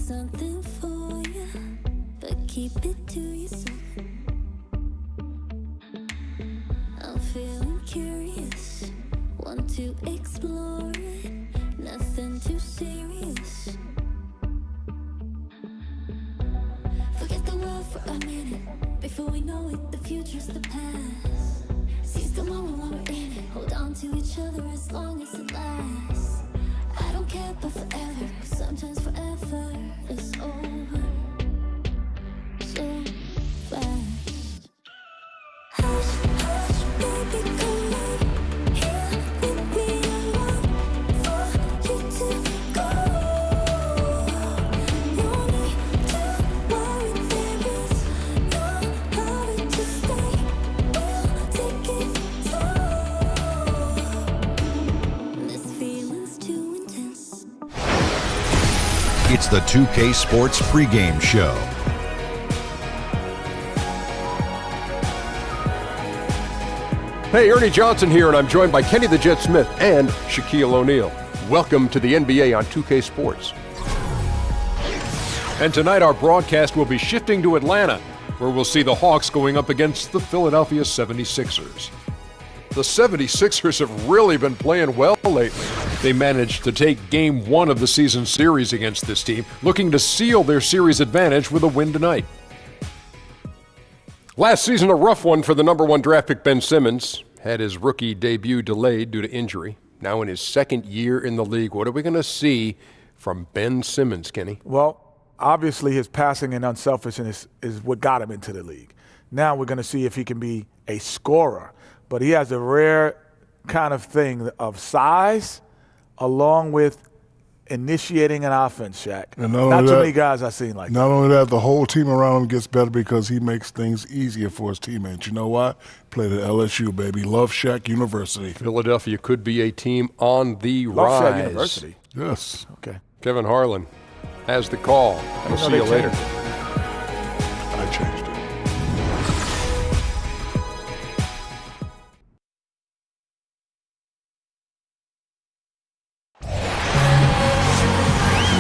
something for you, but keep it to yourself. I'm feeling curious, want to explore it, nothing too serious. Forget the world for a minute, before we know it, the future's the past. Seize the moment while we're in it, hold on to each other as long as it lasts. I don't care about forever, 'cause sometimes forever is over so fast. Hush, hush, baby, come on, here with me, I want for you to go. No need to worry, there is no hurry to stay. We'll take it slow. This feeling's too intense. It's the 2K Sports Pregame Show. Hey, Ernie Johnson here, and I'm joined by Kenny the Jet Smith and Shaquille O'Neal. Welcome to the NBA on 2K Sports. And tonight our broadcast will be shifting to Atlanta, where we'll see the Hawks going up against the Philadelphia 76ers. The 76ers have really been playing well lately. They managed to take Game 1 of the season series against this team, looking to seal their series advantage with a win tonight. Last season, a rough one for the number 1 draft pick Ben Simmons. Had his rookie debut delayed due to injury. Now in his second year in the league, what are we going to see from Ben Simmons, Kenny? Well, obviously his passing and unselfishness is what got him into the league. Now we're going to see if he can be a scorer. But he has a rare kind of thing of size along with initiating an offense, Shaq. And not too many guys I've seen like that. Not only that, the whole team around him gets better because he makes things easier for his teammates. You know why? Played at LSU, baby. Love Shaq University. Philadelphia could be a team on the Love rise. Shaq University. Yes. Okay. Kevin Harlan has the call. We'll see you later. I changed it.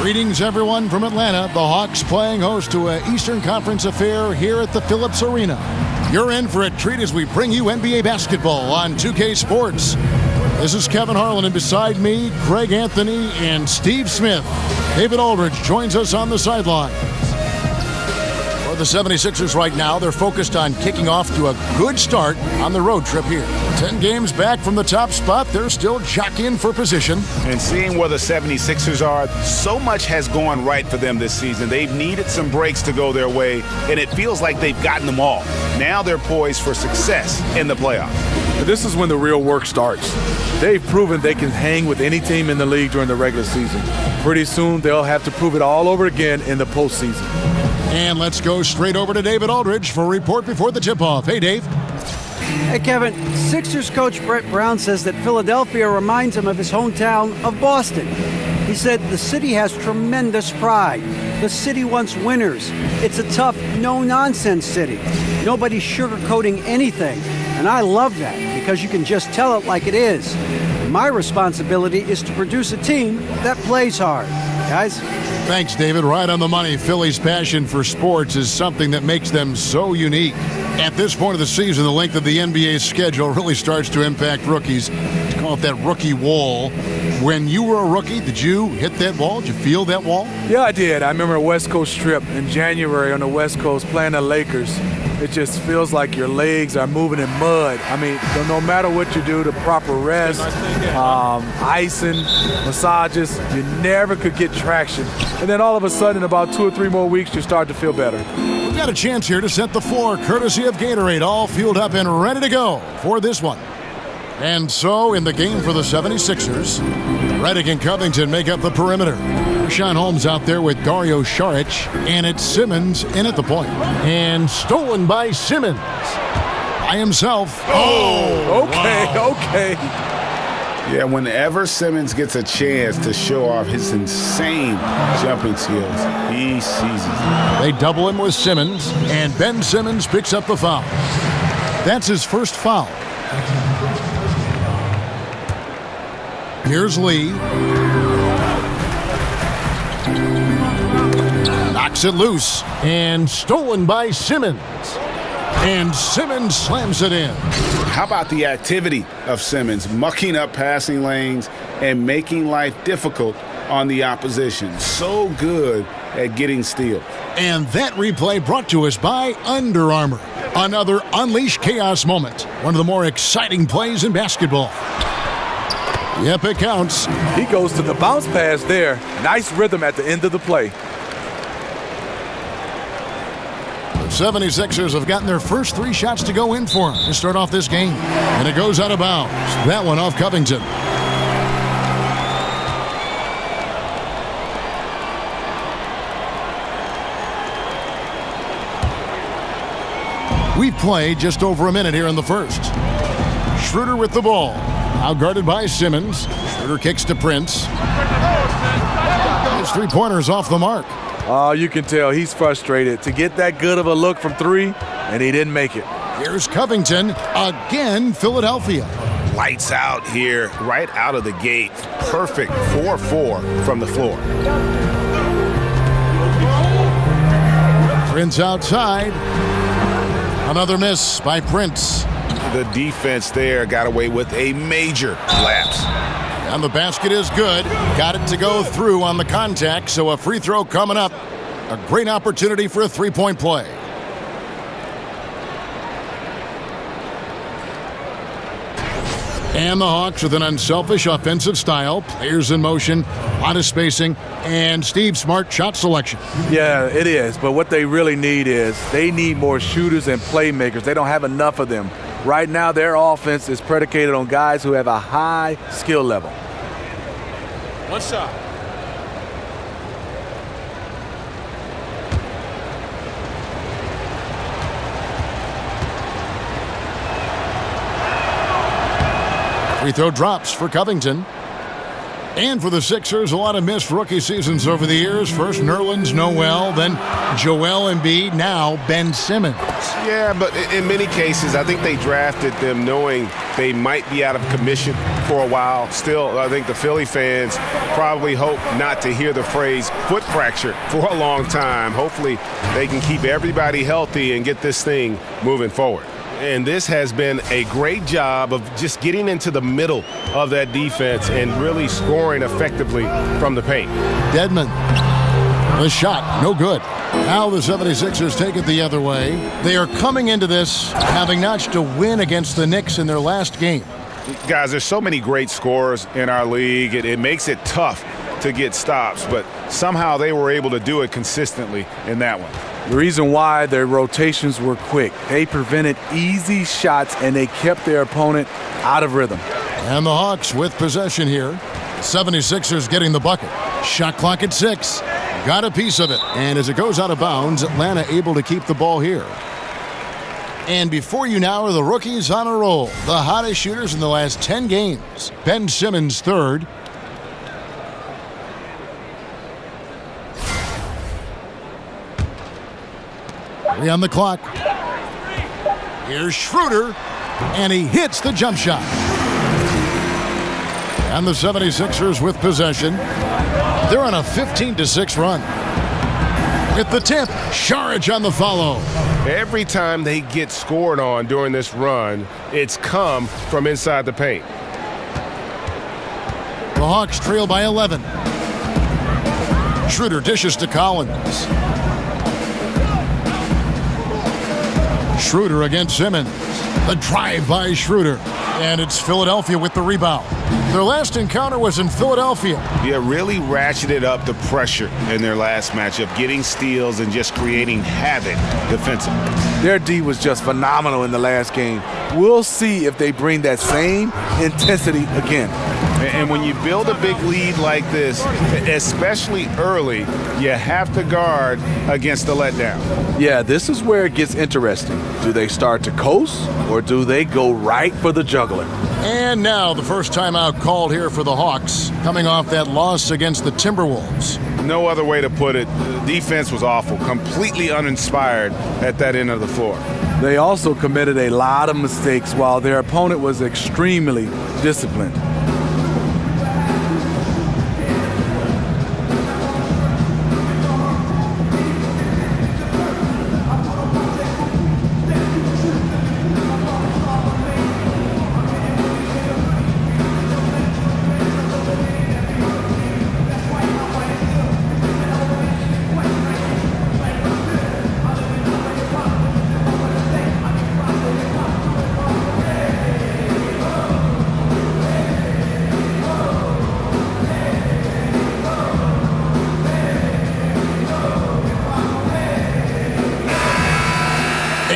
Greetings, everyone, from Atlanta. The Hawks playing host to an Eastern Conference affair here at the Phillips Arena. You're in for a treat as we bring you NBA basketball on 2K Sports. This is Kevin Harlan, and beside me, Craig Anthony and Steve Smith. David Aldridge joins us on the sideline. For the 76ers right now, they're focused on kicking off to a good start on the road trip here. 10 games back from the top spot, they're still jockeying for position. And seeing where the 76ers are, so much has gone right for them this season. They've needed some breaks to go their way, and it feels like they've gotten them all. Now they're poised for success in the playoffs. This is when the real work starts. They've proven they can hang with any team in the league during the regular season. Pretty soon, they'll have to prove it all over again in the postseason. And let's go straight over to David Aldridge for a report before the tip-off. Hey, Dave. Hey, Kevin. Sixers coach Brett Brown says that Philadelphia reminds him of his hometown of Boston. He said the city has tremendous pride. The city wants winners. It's a tough, no-nonsense city. Nobody's sugarcoating anything. And I love that because you can just tell it like it is. My responsibility is to produce a team that plays hard. Guys? Thanks, David. Right on the money. Philly's passion for sports is something that makes them so unique. At this point of the season, the length of the NBA schedule really starts to impact rookies. Let's call it that rookie wall. When you were a rookie, did you hit that wall? Did you feel that wall? Yeah, I did. I remember a West Coast trip in January on the West Coast playing the Lakers. It just feels like your legs are moving in mud. I mean, no matter what you do, the proper rest, icing, massages, you never could get traction. And then all of a sudden, in about 2 or 3 more weeks, you start to feel better. We've got a chance here to set the floor, courtesy of Gatorade, all fueled up and ready to go for this one. And so, in the game for the 76ers, Redick and Covington make up the perimeter. Rashawn Holmes out there with Dario Saric, and it's Simmons in at the point. And stolen by Simmons. By himself. Okay. Yeah, whenever Simmons gets a chance to show off his insane jumping skills, he seizes it. They double him with Simmons, and Ben Simmons picks up the foul. That's his first foul. Here's Lee. knocks it loose, and stolen by Simmons. And Simmons slams it in. How about the activity of Simmons, mucking up passing lanes and making life difficult on the opposition. So good at getting steals. And that replay brought to us by Under Armour. Another Unleash Chaos moment. One of the more exciting plays in basketball. Yep, it counts. He goes to the bounce pass there. Nice rhythm at the end of the play. The 76ers have gotten their first 3 shots to go in for them to start off this game. And it goes out of bounds. That one off Covington. We've played just over a minute here in the first. Schroeder with the ball. Out guarded by Simmons. Schroeder kicks to Prince. His 3-pointers off the mark. Oh, you can tell he's frustrated to get that good of a look from 3, and he didn't make it. Here's Covington. Again, Philadelphia. Lights out here, right out of the gate. Perfect 4-4 from the floor. Prince outside. Another miss by Prince. The defense there got away with a major lapse. And the basket is good. Got it to go through on the contact, so a free throw coming up. A great opportunity for a 3-point play. And the Hawks with an unselfish offensive style. Players in motion, a lot of spacing, and Steve Smart shot selection. Yeah, it is. But what they really need is they need more shooters and playmakers. They don't have enough of them. Right now, their offense is predicated on guys who have a high skill level. One shot. Free throw drops for Covington. And for the Sixers, a lot of missed rookie seasons over the years. First Nerlens Noel, then Joel Embiid, now Ben Simmons. Yeah, but in many cases, I think they drafted them knowing they might be out of commission for a while. Still, I think the Philly fans probably hope not to hear the phrase foot fracture for a long time. Hopefully, they can keep everybody healthy and get this thing moving forward. And this has been a great job of just getting into the middle of that defense and really scoring effectively from the paint. Dedmon. The shot, no good. Now the 76ers take it the other way. They are coming into this having notched a win against the Knicks in their last game. Guys, there's so many great scorers in our league. It makes it tough to get stops, but somehow they were able to do it consistently in that one. The reason why their rotations were quick, they prevented easy shots and they kept their opponent out of rhythm. And the Hawks with possession here. 76ers getting the bucket. Shot clock at 6. Got a piece of it. And as it goes out of bounds, Atlanta able to keep the ball here. And before you now are the rookies on a roll. The hottest shooters in the last 10 games. Ben Simmons third. Three on the clock. Here's Schroeder, and he hits the jump shot. And the 76ers with possession. They're on a 15-6 run. With the tip, Saric on the follow. Every time they get scored on during this run, it's come from inside the paint. The Hawks trail by 11. Schroeder dishes to Collins. Schroeder against Simmons. The drive by Schroeder. And it's Philadelphia with the rebound. Their last encounter was in Philadelphia. Yeah, really ratcheted up the pressure in their last matchup, getting steals and just creating havoc defensively. Their D was just phenomenal in the last game. We'll see if they bring that same intensity again. And when you build a big lead like this, especially early, you have to guard against the letdown. Yeah, this is where it gets interesting. Do they start to coast or do they go right for the juggler? And now the first timeout called here for the Hawks, coming off that loss against the Timberwolves. No other way to put it. The defense was awful, completely uninspired at that end of the floor. They also committed a lot of mistakes while their opponent was extremely disciplined.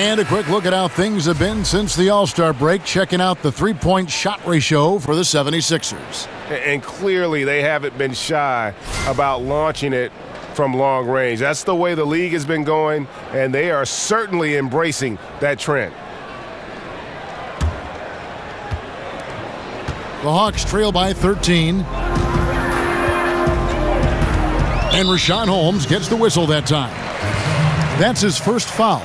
And a quick look at how things have been since the All-Star break, checking out the three-point shot ratio for the 76ers. And clearly they haven't been shy about launching it from long range. That's the way the league has been going, and they are certainly embracing that trend. The Hawks trail by 13. And Rashawn Holmes gets the whistle that time. That's his first foul.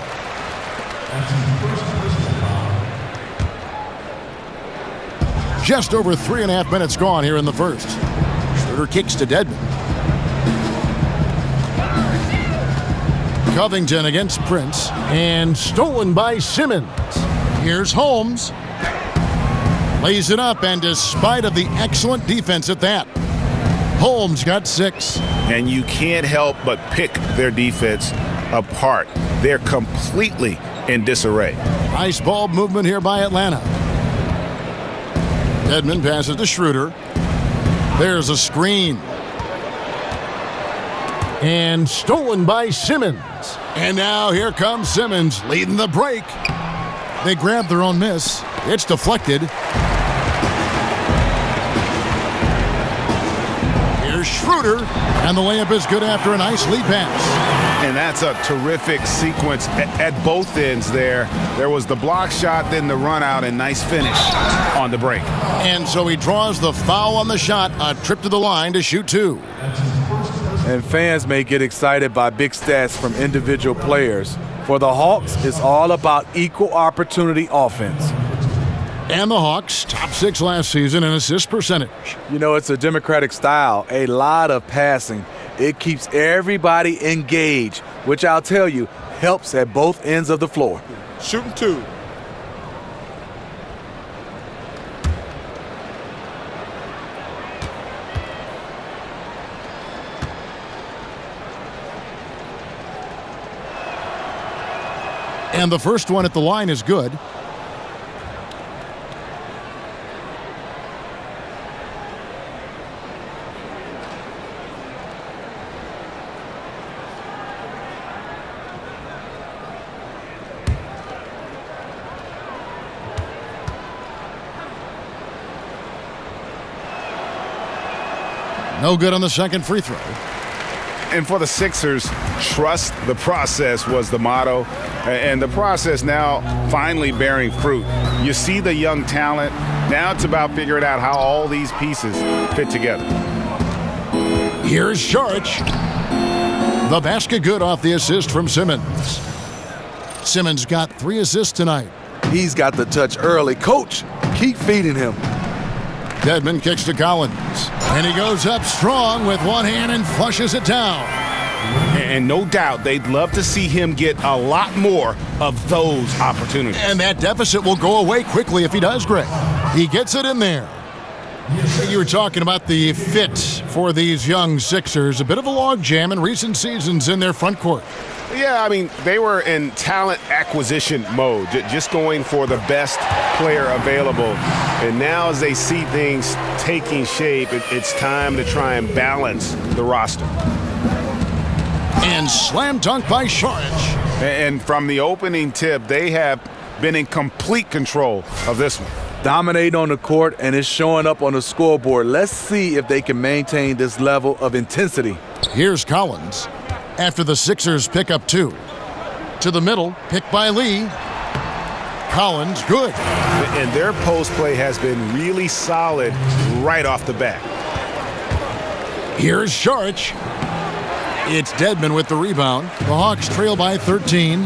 Just over 3.5 minutes gone here in the first. Schroeder kicks to Dedmon. Covington against Prince. And stolen by Simmons. Here's Holmes. Lays it up, and despite of the excellent defense at that, Holmes got 6. And you can't help but pick their defense apart. They're completely in disarray. Nice ball movement here by Atlanta. Dedmon passes to Schroeder. There's a screen. And stolen by Simmons. And now here comes Simmons leading the break. They grab their own miss. It's deflected. Here's Schroeder. And the layup is good after a nice lead pass. And that's a terrific sequence at both ends there. There was the block shot, then the run out, and nice finish on the break. And so he draws the foul on the shot, a trip to the line to shoot 2. And fans may get excited by big stats from individual players. For the Hawks, it's all about equal opportunity offense. And the Hawks, top 6 last season in assist percentage. You know, it's a democratic style, a lot of passing. It keeps everybody engaged, which I'll tell you, helps at both ends of the floor. Shooting 2. And the first one at the line is good. No good on the second free throw. And for the Sixers, trust the process was the motto. And the process now finally bearing fruit. You see the young talent. Now it's about figuring out how all these pieces fit together. Here's Saric. The basket good off the assist from Simmons. Simmons got 3 assists tonight. He's got the touch early. Coach, keep feeding him. Dedmon kicks to Collins. And he goes up strong with one hand and flushes it down. And no doubt they'd love to see him get a lot more of those opportunities. And that deficit will go away quickly if he does, Greg. He gets it in there. You were talking about the fit for these young Sixers. A bit of a logjam in recent seasons in their front court. Yeah, I mean, they were in talent acquisition mode, just going for the best player available. And now as they see things taking shape, it's time to try and balance the roster. And slam dunk by Saric. And from the opening tip, they have been in complete control of this one. Dominate on the court, and it's showing up on the scoreboard. Let's see if they can maintain this level of intensity. Here's Collins. After the Sixers pick up 2. To the middle, picked by Lee. Collins, good. And their post play has been really solid right off the bat. Here's Saric. It's Dedmon with the rebound. The Hawks trail by 13.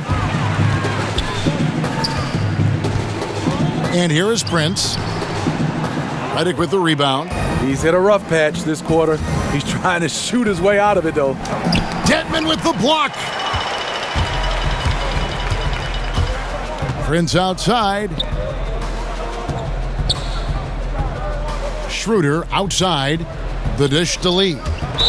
And here is Prince. Redick with the rebound. He's hit a rough patch this quarter. He's trying to shoot his way out of it, though. Dedmon with the block. Prince outside. Schroeder outside. The dish to Lee.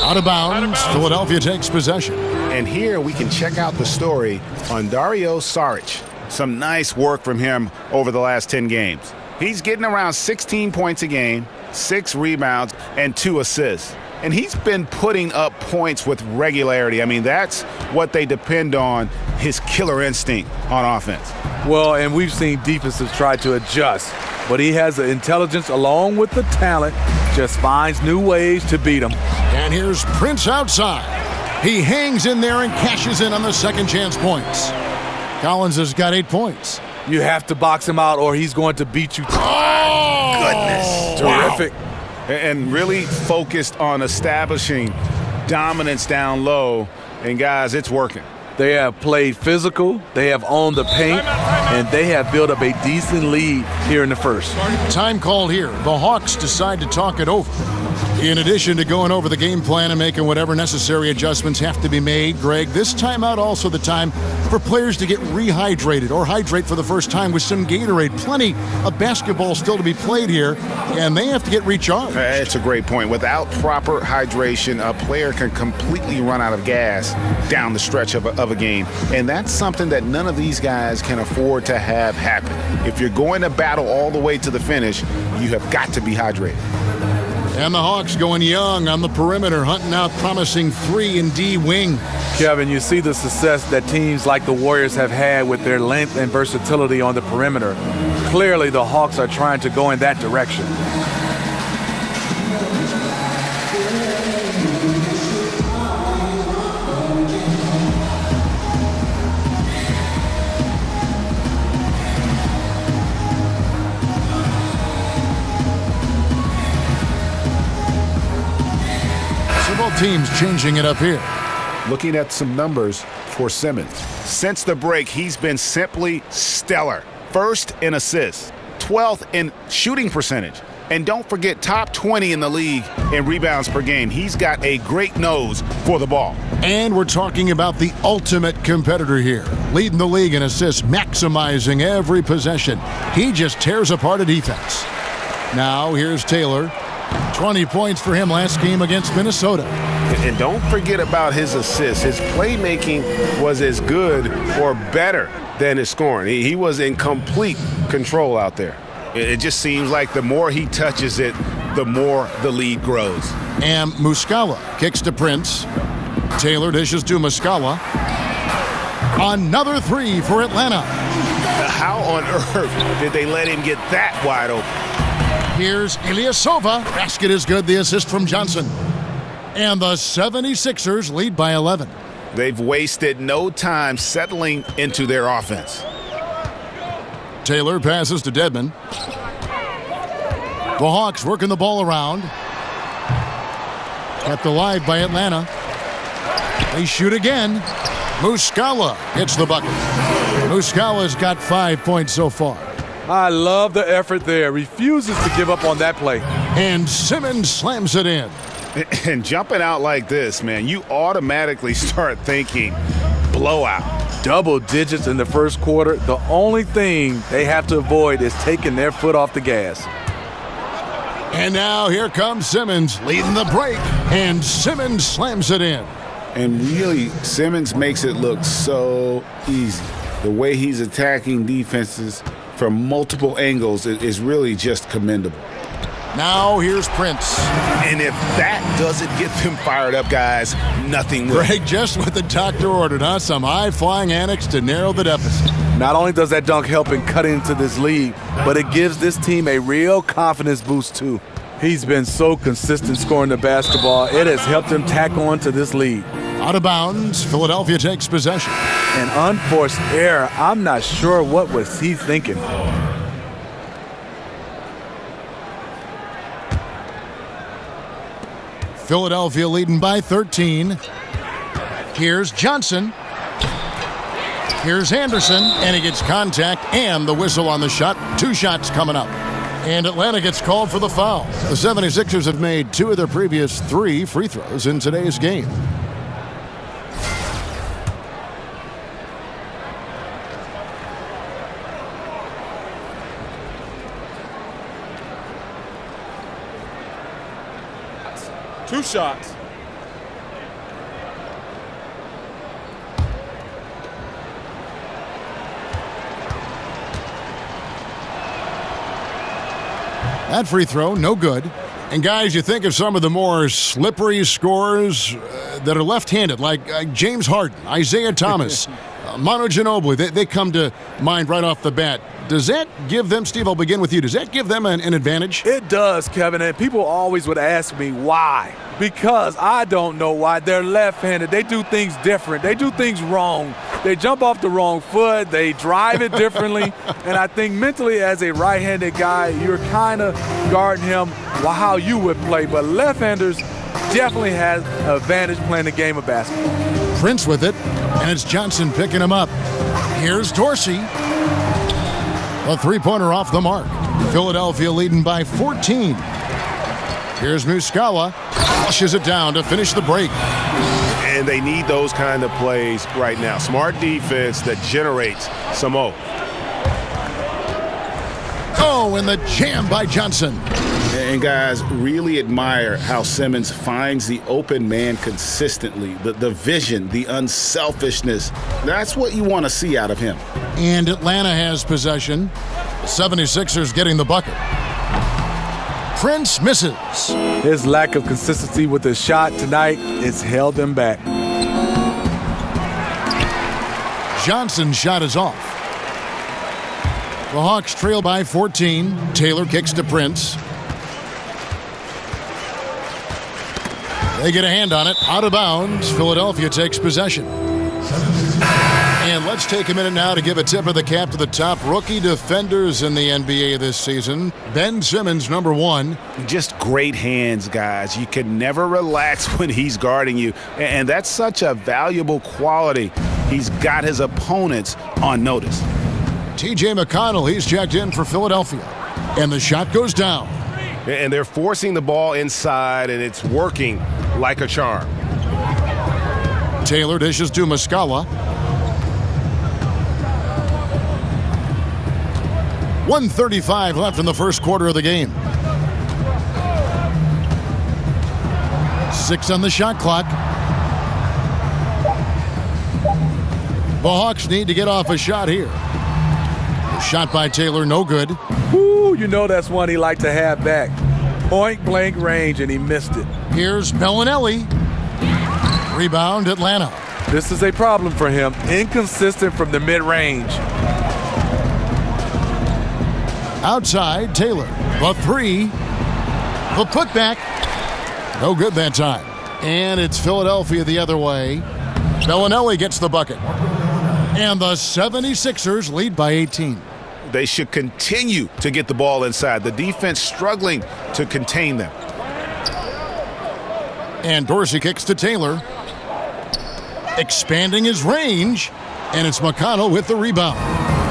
Out of bounds. Philadelphia takes possession. And here we can check out the story on Dario Saric. Some nice work from him over the last 10 games. He's getting around 16 points a game, 6 rebounds, and 2 assists. and he's been putting up points with regularity. I mean, that's what they depend on, his killer instinct on offense. Well, and we've seen defenses try to adjust, but he has the intelligence along with the talent, just finds new ways to beat them. And here's Prince outside. He hangs in there and cashes in on the second chance points. Collins has got 8 points. You have to box him out or he's going to beat you. Oh, goodness. Terrific. Wow. And really focused on establishing dominance down low. And, guys, it's working. They have played physical, they have owned the paint, and they have built up a decent lead here in the first. Time called here. The Hawks decide to talk it over. In addition to going over the game plan and making whatever necessary adjustments have to be made, Greg, this timeout also the time for players to get rehydrated or hydrate for the first time with some Gatorade. Plenty of basketball still to be played here, and they have to get recharged. It's a great point. Without proper hydration, a player can completely run out of gas down the stretch of a game, and that's something that none of these guys can afford to have happen. If you're going to battle all the way to the finish, you have got to be hydrated. And the Hawks going young on the perimeter, hunting out promising 3 and D wing. Kevin, you see the success that teams like the Warriors have had with their length and versatility on the perimeter. Clearly, the Hawks are trying to go in that direction. Teams changing it up here. Looking at some numbers for Simmons. Since the break, he's been simply stellar. First in assists, 12th in shooting percentage, and don't forget top 20 in the league in rebounds per game. He's got a great nose for the ball. And we're talking about the ultimate competitor here, leading the league in assists, maximizing every possession. He just tears apart a defense. Now here's Taylor. 20 points for him last game against Minnesota. And don't forget about his assists. His playmaking was as good or better than his scoring. He was in complete control out there. It just seems like the more he touches it, the more the lead grows. And Muscala kicks to Prince. Taylor dishes to Muscala. Another 3 for Atlanta. How on earth did they let him get that wide open? Here's Ilyasova. Basket is good. The assist from Johnson. And the 76ers lead by 11. They've wasted no time settling into their offense. Taylor passes to Dedmon. The Hawks working the ball around. Kept alive by Atlanta. They shoot again. Muscala gets the bucket. Muscala's got 5 points so far. I love the effort there. Refuses to give up on that play. And Simmons slams it in. And jumping out like this, man, you automatically start thinking blowout. Double digits in the first quarter. The only thing they have to avoid is taking their foot off the gas. And now here comes Simmons leading the break. And Simmons slams it in. And really, Simmons makes it look so easy. The way he's attacking defenses from multiple angles is really just commendable. Now here's Prince. And if that doesn't get them fired up, guys, nothing will. Greg, just what the doctor ordered, huh? Some high-flying antics to narrow the deficit. Not only does that dunk help in cutting into this lead, but it gives this team a real confidence boost, too. He's been so consistent scoring the basketball. It has helped him tack on to this lead. Out of bounds, Philadelphia takes possession. An unforced error. I'm not sure what was he thinking. Philadelphia leading by 13. Here's Johnson. Here's Anderson, and he gets contact and the whistle on the shot. 2 shots coming up. And Atlanta gets called for the foul. The 76ers have made 2 of their previous 3 free throws in today's game. Two shots. That free throw, no good. And guys, you think of some of the more slippery scorers that are left-handed, like James Harden, Isaiah Thomas, Manu Ginobili. They come to mind right off the bat. Does that give them, Steve, I'll begin with you, does that give them an advantage? It does, Kevin, and people always would ask me why. Because I don't know why. They're left-handed. They do things different. They do things wrong. They jump off the wrong foot. They drive it differently. And I think mentally as a right-handed guy, you're kind of guarding him how you would play. But left-handers definitely have an advantage playing the game of basketball. Prince with it, and it's Johnson picking him up. Here's Dorsey. A three-pointer off the mark. Philadelphia leading by 14. Here's Muscala. Flushes it down to finish the break. And they need those kind of plays right now. Smart defense that generates some O. Oh, and the jam by Johnson. And guys, really admire how Simmons finds the open man consistently. The vision, the unselfishness. That's what you want to see out of him. And Atlanta has possession. 76ers getting the bucket. Prince misses. His lack of consistency with the shot tonight has held him back. Johnson's shot is off. The Hawks trail by 14. Taylor kicks to Prince. They get a hand on it. Out of bounds. Philadelphia takes possession. And let's take a minute now to give a tip of the cap to the top rookie defenders in the NBA this season. Ben Simmons, number one. Just great hands, guys. You can never relax when he's guarding you. And that's such a valuable quality. He's got his opponents on notice. T.J. McConnell, he's checked in for Philadelphia. And the shot goes down. And they're forcing the ball inside, and it's working like a charm. Taylor dishes to Muscala. 1:35 left in the first quarter of the game. 6 on the shot clock. The Hawks need to get off a shot here. The shot by Taylor, no good. Ooh, you know that's one he liked to have back. Point blank range, and he missed it. Here's Bellinelli. Rebound, Atlanta. This is a problem for him. Inconsistent from the mid-range. Outside, Taylor. The three. The putback. No good that time. And it's Philadelphia the other way. Bellinelli gets the bucket. And the 76ers lead by 18. They should continue to get the ball inside. The defense struggling to contain them. And Dorsey kicks to Taylor. Expanding his range. And it's McConnell with the rebound.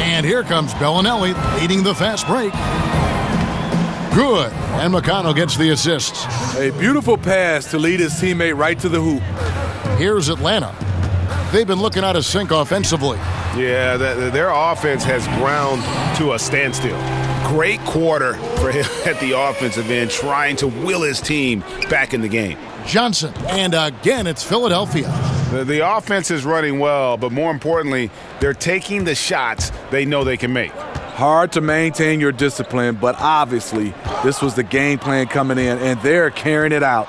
And here comes Bellinelli leading the fast break. Good. And McConnell gets the assist. A beautiful pass to lead his teammate right to the hoop. Here's Atlanta. They've been looking out of sync offensively. Yeah, their offense has ground to a standstill. Great quarter for him at the offensive end, trying to will his team back in the game. Johnson. And again, it's Philadelphia. The offense is running well, but more importantly, they're taking the shots they know they can make. Hard to maintain your discipline, but obviously this was the game plan coming in, and they're carrying it out.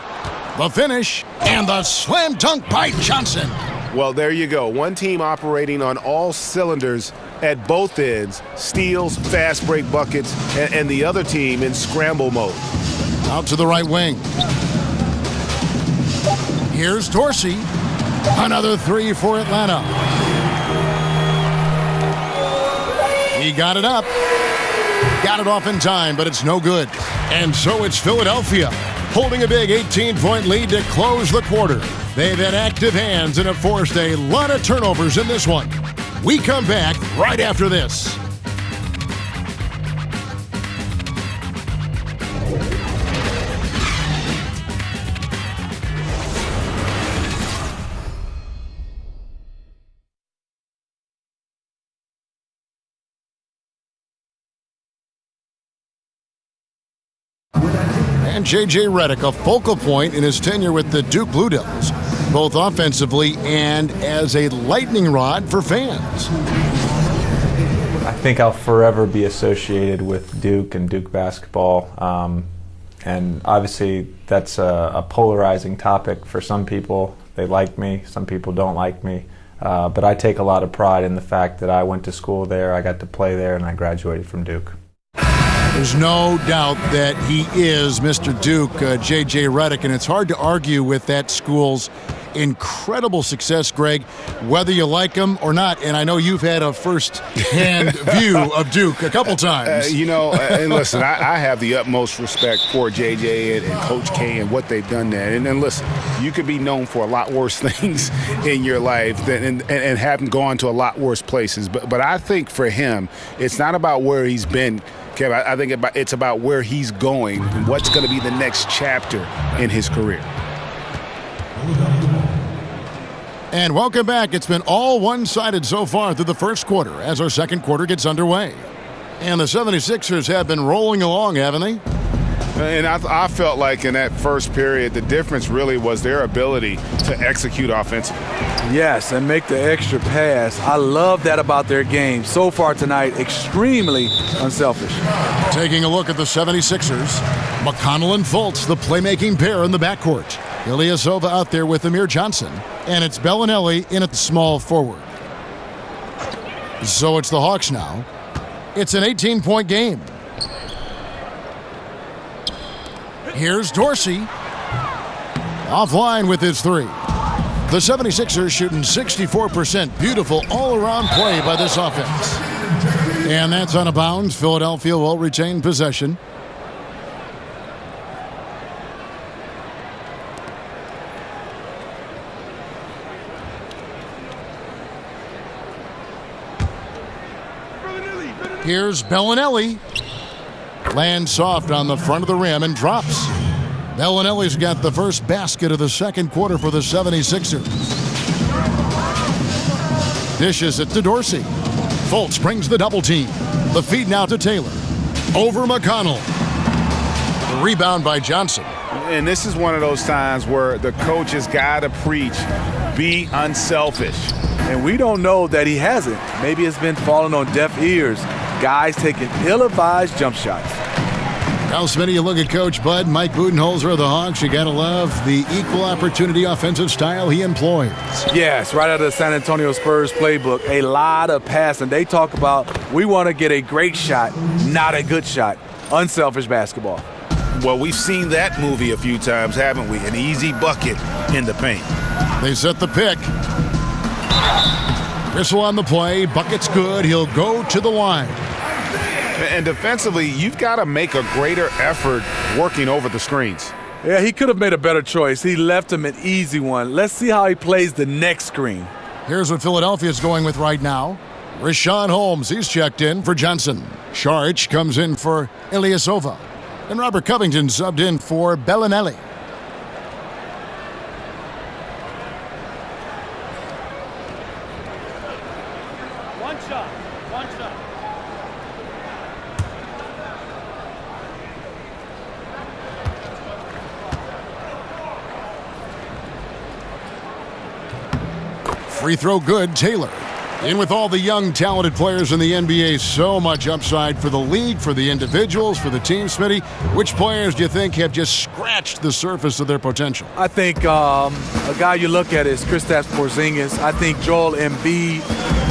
The finish and the slam dunk by Johnson. Well, there you go. One team operating on all cylinders at both ends, steals, fast break buckets, and the other team in scramble mode. Out to the right wing. Here's Dorsey. Another three for Atlanta. He got it up. Got it off in time, but it's no good. And so it's Philadelphia holding a big 18-point lead to close the quarter. They've had active hands and have forced a lot of turnovers in this one. We come back right after this. And J.J. Redick, a focal point in his tenure with the Duke Blue Devils, both offensively and as a lightning rod for fans. I think I'll forever be associated with Duke and Duke basketball. And obviously that's a polarizing topic for some people. They like me, some people don't like me. But I take a lot of pride in the fact that I went to school there, I got to play there, and I graduated from Duke. There's no doubt that he is Mr. Duke, J.J. Redick, and it's hard to argue with that school's incredible success, Greg, whether you like him or not. And I know you've had a first-hand view of Duke a couple times. And listen, I have the utmost respect for J.J. and Coach K and what they've done there. And then listen, you could be known for a lot worse things in your life and having gone to a lot worse places. But I think for him, it's not about where he's been, Kev. I think it's about where he's going and what's going to be the next chapter in his career. And welcome back. It's been all one-sided so far through the first quarter as our second quarter gets underway. And the 76ers have been rolling along, haven't they? And I felt like in that first period, the difference really was their ability to execute offensively. Yes, and make the extra pass. I love that about their game. So far tonight, extremely unselfish. Taking a look at the 76ers, McConnell and Fultz, the playmaking pair in the backcourt. Ilyasova out there with Amir Johnson, and it's Bellinelli in at the small forward. So it's the Hawks now. It's an 18-point game. Here's Dorsey. Offline with his three. The 76ers shooting 64%. Beautiful all-around play by this offense. And that's out of bounds. Philadelphia will retain possession. Here's Bellinelli. Lands soft on the front of the rim and drops. Bellinelli's got the first basket of the second quarter for the 76ers. Dishes it to Dorsey. Fultz brings the double team. The feed now to Taylor. Over McConnell. The rebound by Johnson. And this is one of those times where the coach has got to preach, be unselfish. And we don't know that he hasn't. Maybe it's been falling on deaf ears. Guys taking ill-advised jump shots. Now, Smitty, you look at Coach Bud, Mike Budenholzer of the Hawks. You got to love the equal opportunity offensive style he employs. Yes, right out of the San Antonio Spurs playbook. A lot of passing. They talk about we want to get a great shot, not a good shot. Unselfish basketball. Well, we've seen that movie a few times, haven't we? An easy bucket in the paint. They set the pick. Gristle on the play. Bucket's good. He'll go to the line. And defensively, you've got to make a greater effort working over the screens. Yeah, he could have made a better choice. He left him an easy one. Let's see how he plays the next screen. Here's what Philadelphia's going with right now. Rashawn Holmes, he's checked in for Johnson. Saric comes in for Ilyasova. And Robert Covington subbed in for Bellinelli. One shot. Free throw good, Taylor. In with all the young, talented players in the NBA, so much upside for the league, for the individuals, for the team, Smitty. Which players do you think have just scratched the surface of their potential? I think a guy you look at is Kristaps Porzingis. I think Joel Embiid.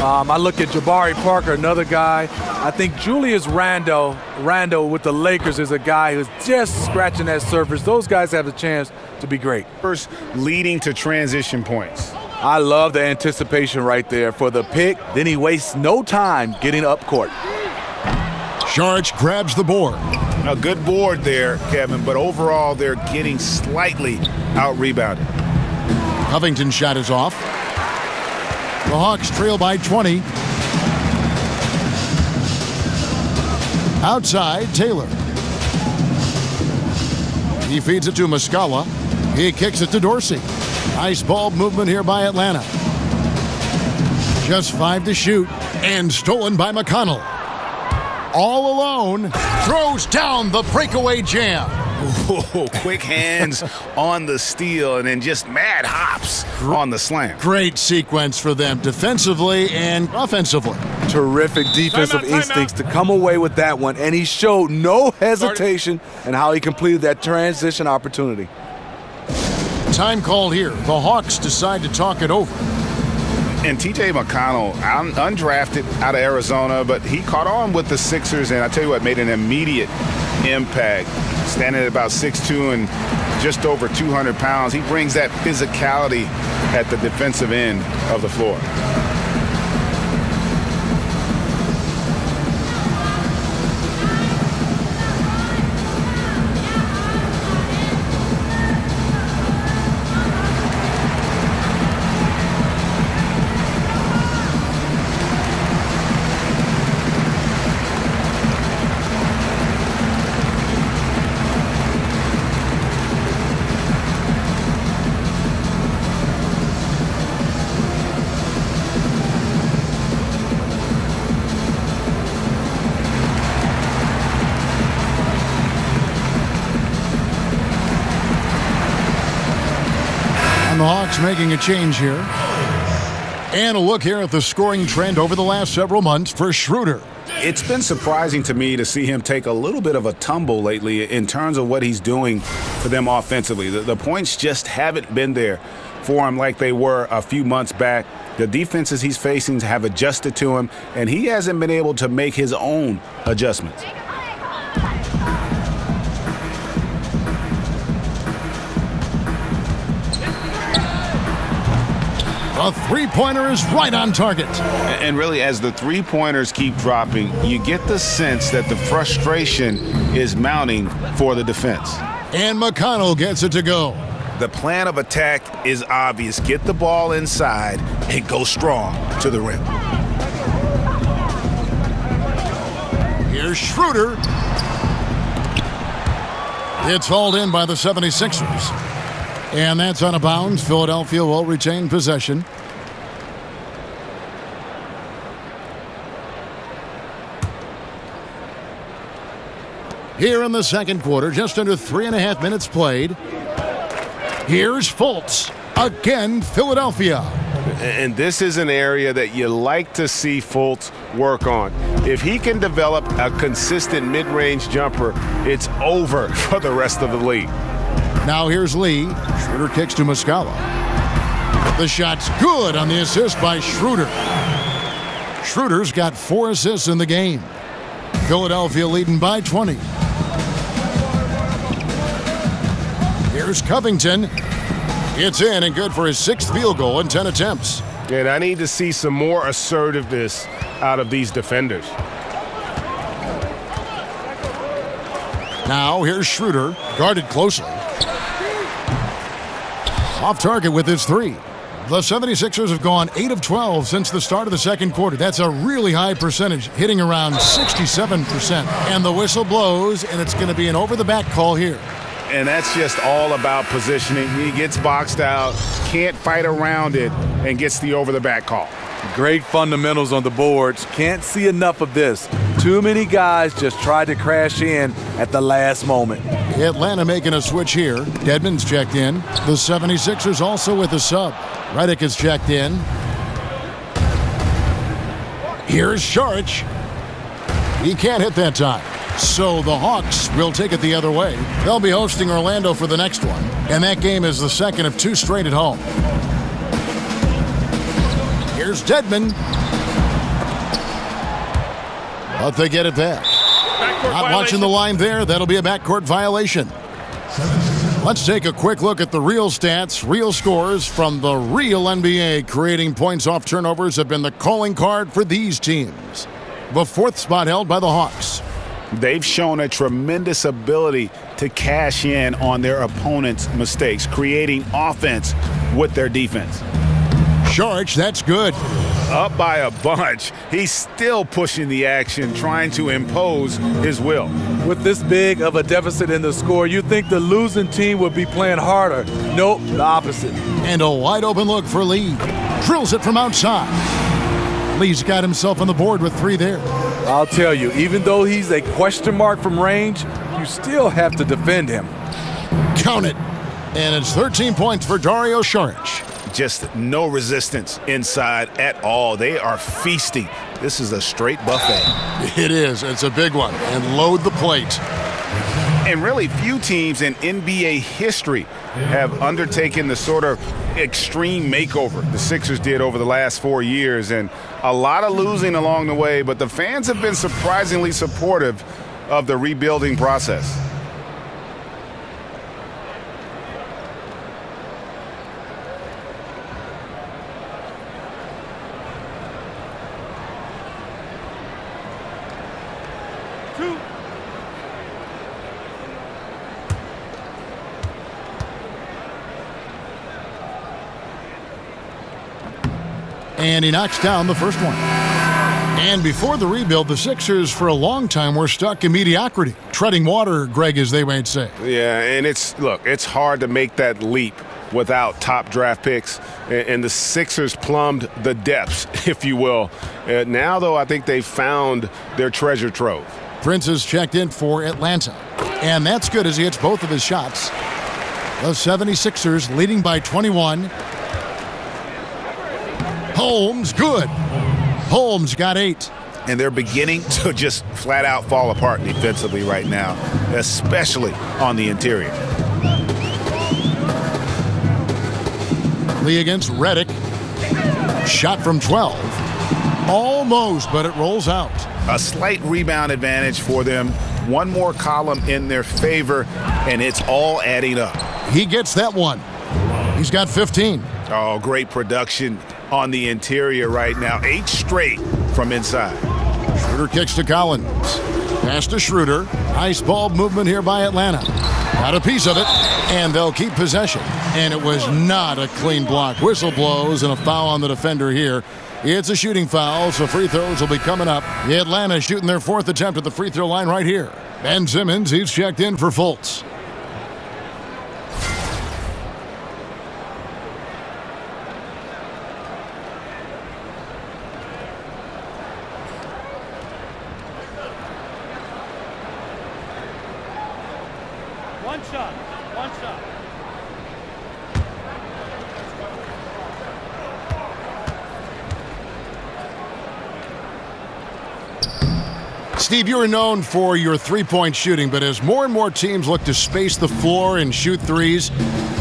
I look at Jabari Parker, another guy. I think Julius Randle with the Lakers is a guy who's just scratching that surface. Those guys have a chance to be great. First, leading to transition points. I love the anticipation right there for the pick. Then he wastes no time getting up court. Saric grabs the board. A good board there, Kevin, but overall they're getting slightly out-rebounded. Covington's shot is off. The Hawks trail by 20. Outside, Taylor. He feeds it to Muscala. He kicks it to Dorsey. Nice ball movement here by Atlanta. Just 5 to shoot, and stolen by McConnell. All alone, throws down the breakaway jam. Ooh, quick hands on the steal and then just mad hops on the slam. Great sequence for them defensively and offensively. Terrific defensive instincts to come away with that one, and he showed no hesitation in how he completed that transition opportunity. Time called here. The Hawks decide to talk it over. And T.J. McConnell, undrafted out of Arizona, but he caught on with the Sixers, and I tell you what, made an immediate impact. Standing at about 6'2" and just over 200 pounds, he brings that physicality at the defensive end of the floor. The Hawks making a change here. And a look here at the scoring trend over the last several months for Schroeder. It's been surprising to me to see him take a little bit of a tumble lately in terms of what he's doing for them offensively. The points just haven't been there for him like they were a few months back. The defenses he's facing have adjusted to him, and he hasn't been able to make his own adjustments. A three-pointer is right on target. And really, as the three-pointers keep dropping, you get the sense that the frustration is mounting for the defense. And McConnell gets it to go. The plan of attack is obvious. Get the ball inside and go strong to the rim. Here's Schroeder. It's hauled in by the 76ers. And that's out of bounds. Philadelphia will retain possession. Here in the second quarter, just under 3.5 minutes played. Here's Fultz. Again, Philadelphia. And this is an area that you like to see Fultz work on. If he can develop a consistent mid-range jumper, it's over for the rest of the league. Now here's Lee. Schroeder kicks to Muscala. The shot's good on the assist by Schroeder. Schroeder's got 4 assists in the game. Philadelphia leading by 20. Here's Covington. It's in and good for his 6th field goal in 10 attempts. And I need to see some more assertiveness out of these defenders. Now here's Schroeder, guarded closely. Off target with his 3. The 76ers have gone 8 of 12 since the start of the second quarter. That's a really high percentage, hitting around 67%. And the whistle blows, and it's going to be an over-the-back call here. And that's just all about positioning. He gets boxed out, can't fight around it, and gets the over-the-back call. Great fundamentals on the boards. Can't see enough of this. Too many guys just tried to crash in at the last moment. Atlanta making a switch here. Dedmon's checked in. The 76ers also with a sub. Redick is checked in. Here's Saric. He can't hit that time. So the Hawks will take it the other way. They'll be hosting Orlando for the next one. And that game is the second of 2 straight at home. Here's Dedmon. But they get it back. Not watching the line there. That'll be a backcourt violation. Let's take a quick look at the real stats, real scores from the real NBA. Creating points off turnovers have been the calling card for these teams. The 4th spot held by the Hawks. They've shown a tremendous ability to cash in on their opponent's mistakes, creating offense with their defense. Saric, that's good. Up by a bunch. He's still pushing the action, trying to impose his will. With this big of a deficit in the score, you'd think the losing team would be playing harder. Nope, the opposite. And a wide open look for Lee. Drills it from outside. Lee's got himself on the board with 3 there. I'll tell you, even though he's a question mark from range, you still have to defend him. Count it. And it's 13 points for Dario Saric. Just no resistance inside at all. They are feasting. This is a straight buffet. It is. It's a big one. And load the plate. And really few teams in NBA history have undertaken the sort of extreme makeover the Sixers did over the last 4 years. And a lot of losing along the way, but the fans have been surprisingly supportive of the rebuilding process. And he knocks down the first one. And before the rebuild, the Sixers for a long time were stuck in mediocrity. Treading water, Greg, as they might say. Yeah, and it's hard to make that leap without top draft picks. And the Sixers plumbed the depths, if you will. Now, though, I think they found their treasure trove. Prince is checked in for Atlanta. And that's good as he hits both of his shots. The 76ers leading by 21. Holmes, good. Holmes got 8. And they're beginning to just flat out fall apart defensively right now, especially on the interior. Lee against Redick. Shot from 12. Almost, but it rolls out. A slight rebound advantage for them. One more column in their favor, and it's all adding up. He gets that one. He's got 15. Oh, great production on the interior right now. 8 straight from inside. Schroeder kicks to Collins. Pass to Schroeder. Nice ball movement here by Atlanta. Got a piece of it, and they'll keep possession. And it was not a clean block. Whistle blows and a foul on the defender here. It's a shooting foul, so free throws will be coming up. Atlanta shooting their 4th attempt at the free throw line right here. Ben Simmons, he's checked in for Fultz. One shot. Steve, you are known for your three-point shooting, but as more and more teams look to space the floor and shoot threes,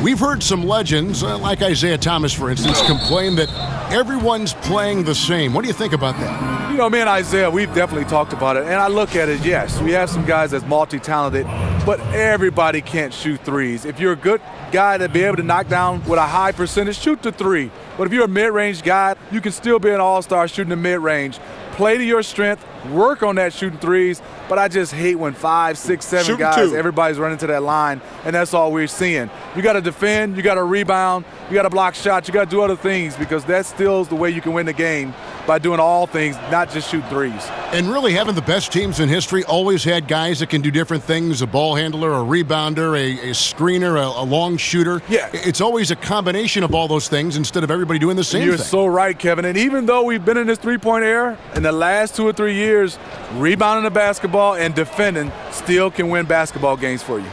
we've heard some legends, like Isaiah Thomas, for instance, complain that everyone's playing the same. What do you think about that? You know, me and Isaiah, we've definitely talked about it, and I look at it, yes, we have some guys that's multi-talented, but everybody can't shoot threes. If you're a good guy to be able to knock down with a high percentage, shoot the three. But if you're a mid-range guy, you can still be an all-star shooting the mid-range. Play to your strength, work on that shooting threes, but I just hate when 5, 6, 7 guys, everybody's running to that line, and that's all we're seeing. You got to defend, you got to rebound, you got to block shots, you got to do other things, because that still is the way you can win the game, by doing all things, not just shoot threes. And really, having the best teams in history always had guys that can do different things, a ball handler, a rebounder, a screener, a long shooter. Yeah. It's always a combination of all those things instead of everybody doing the same thing. You're so right, Kevin. And even though we've been in this three-point era, in the last 2 or 3 years, rebounding the basketball and defending still can win basketball games for you.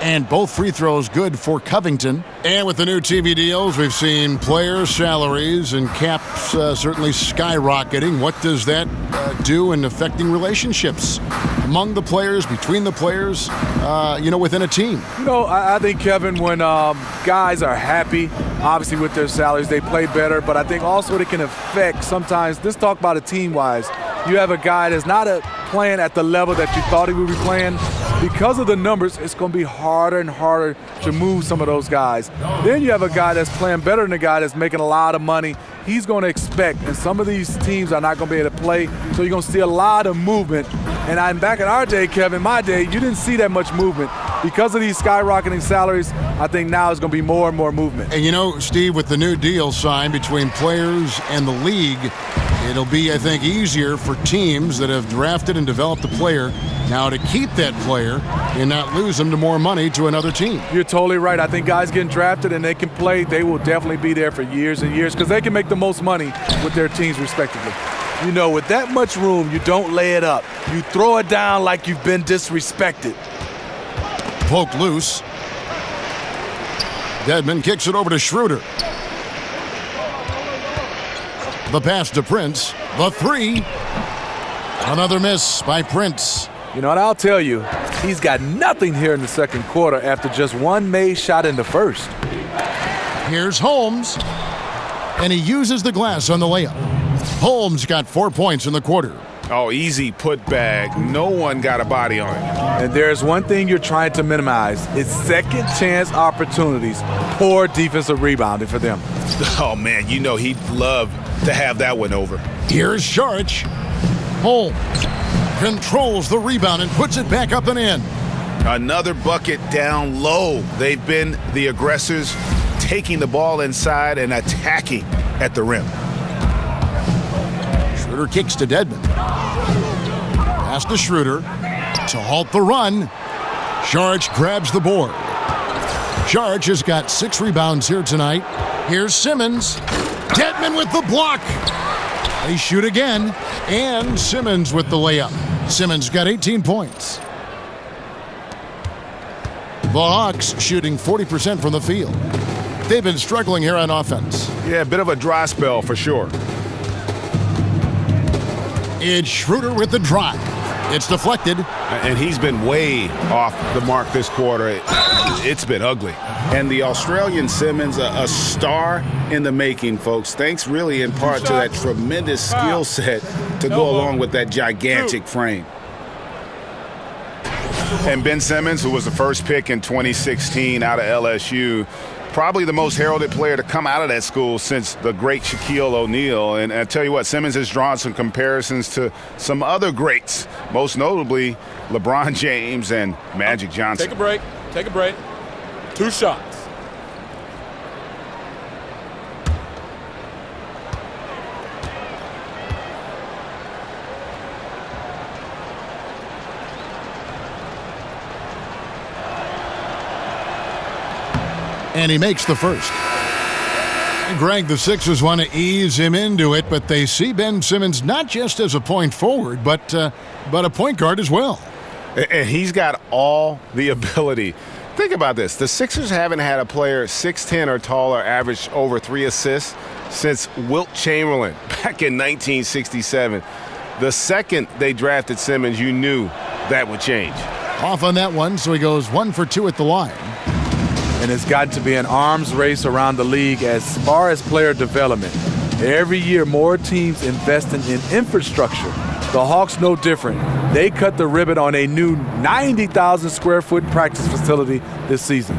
And both free throws good for Covington. And with the new TV deals, we've seen players' salaries and caps certainly skyrocketing. What does that do in affecting relationships among the players, between the players, within a team? You know, I think, Kevin, when guys are happy, obviously with their salaries, they play better. But I think also it can affect sometimes, let's talk about it team-wise. You have a guy that's not playing at the level that you thought he would be playing. Because of the numbers, it's going to be harder and harder to move some of those guys. Then you have a guy that's playing better than a guy that's making a lot of money. He's going to expect, and some of these teams are not going to be able to play, so you're going to see a lot of movement. And I'm back in our day, Kevin, my day, you didn't see that much movement. Because of these skyrocketing salaries, I think now it's going to be more and more movement. And you know, Steve, with the new deal signed between players and the league, it'll be, I think, easier for teams that have drafted and developed a player now to keep that player and not lose them to more money to another team. You're totally right. I think guys getting drafted and they can play, they will definitely be there for years and years because they can make the most money with their teams respectively. You know, with that much room, you don't lay it up. You throw it down like you've been disrespected. Poked loose. Dedmon kicks it over to Schroeder. The pass to Prince. The three. Another miss by Prince. You know what, I'll tell you, he's got nothing here in the second quarter after just one made shot in the first. Here's Holmes. And he uses the glass on the layup. Holmes got 4 points in the quarter. Oh, easy put back. No one got a body on it. And there's one thing you're trying to minimize. It's second chance opportunities. Poor defensive rebounding for them. Oh, man, you know he'd love to have that one over. Here's Sharch. Holmes controls the rebound and puts it back up and in. Another bucket down low. They've been the aggressors, taking the ball inside and attacking at the rim. Schroeder kicks to Dedmon. Pass to Schroeder to halt the run. Sharch grabs the board. Sharch has got 6 rebounds here tonight. Here's Simmons. Dedmon with the block. They shoot again, and Simmons with the layup. Simmons got 18 points. The Hawks shooting 40% from the field. They've been struggling here on offense. Yeah, a bit of a dry spell for sure. It's Schroeder with the drive. It's deflected. And he's been way off the mark this quarter. It's been ugly. And the Australian Simmons, a star in the making, folks. Thanks really in part to that tremendous skill set to go along with that gigantic frame. And Ben Simmons, who was the first pick in 2016 out of LSU, probably the most heralded player to come out of that school since the great Shaquille O'Neal. And I tell you what, Simmons has drawn some comparisons to some other greats, most notably LeBron James and Magic Johnson. Take a break. Take a break. 2 shots. And he makes the first. Greg, the Sixers want to ease him into it, but they see Ben Simmons not just as a point forward, but a point guard as well. And he's got all the ability. Think about this. The Sixers haven't had a player 6'10 or taller average over 3 assists since Wilt Chamberlain back in 1967. The second they drafted Simmons, you knew that would change. Off on that one, so he goes 1 for 2 at the line. And it's got to be an arms race around the league as far as player development. Every year, more teams investing in infrastructure. The Hawks no different. They cut the ribbon on a new 90,000 square foot practice facility this season.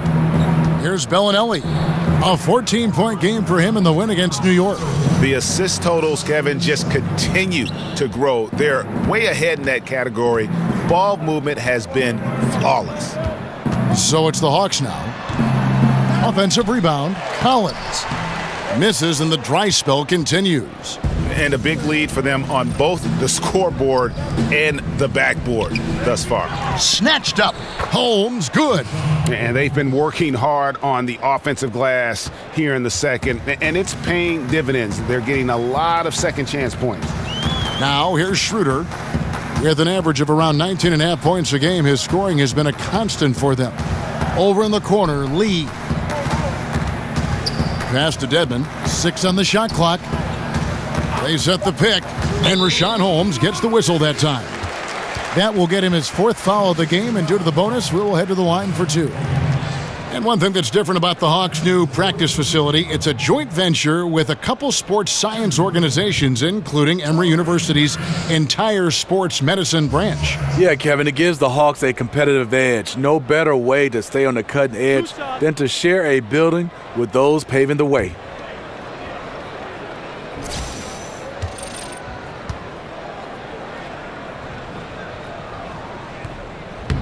Here's Bellinelli. A 14-point game for him in the win against New York. The assist totals, Kevin, just continue to grow. They're way ahead in that category. Ball movement has been flawless. So it's the Hawks now. Offensive rebound, Collins. Misses and the dry spell continues. And a big lead for them on both the scoreboard and the backboard thus far. Snatched up. Holmes, good. And they've been working hard on the offensive glass here in the second, and it's paying dividends. They're getting a lot of second chance points. Now here's Schroeder. With an average of around 19.5 points a game, his scoring has been a constant for them. Over in the corner, Lee. Pass to Dedmon. 6 on the shot clock. They set the pick, and Richaun Holmes gets the whistle that time. That will get him his 4th foul of the game, and due to the bonus, we'll head to the line for 2. And one thing that's different about the Hawks' new practice facility, it's a joint venture with a couple sports science organizations, including Emory University's entire sports medicine branch. Yeah, Kevin, it gives the Hawks a competitive edge. No better way to stay on the cutting edge than to share a building with those paving the way.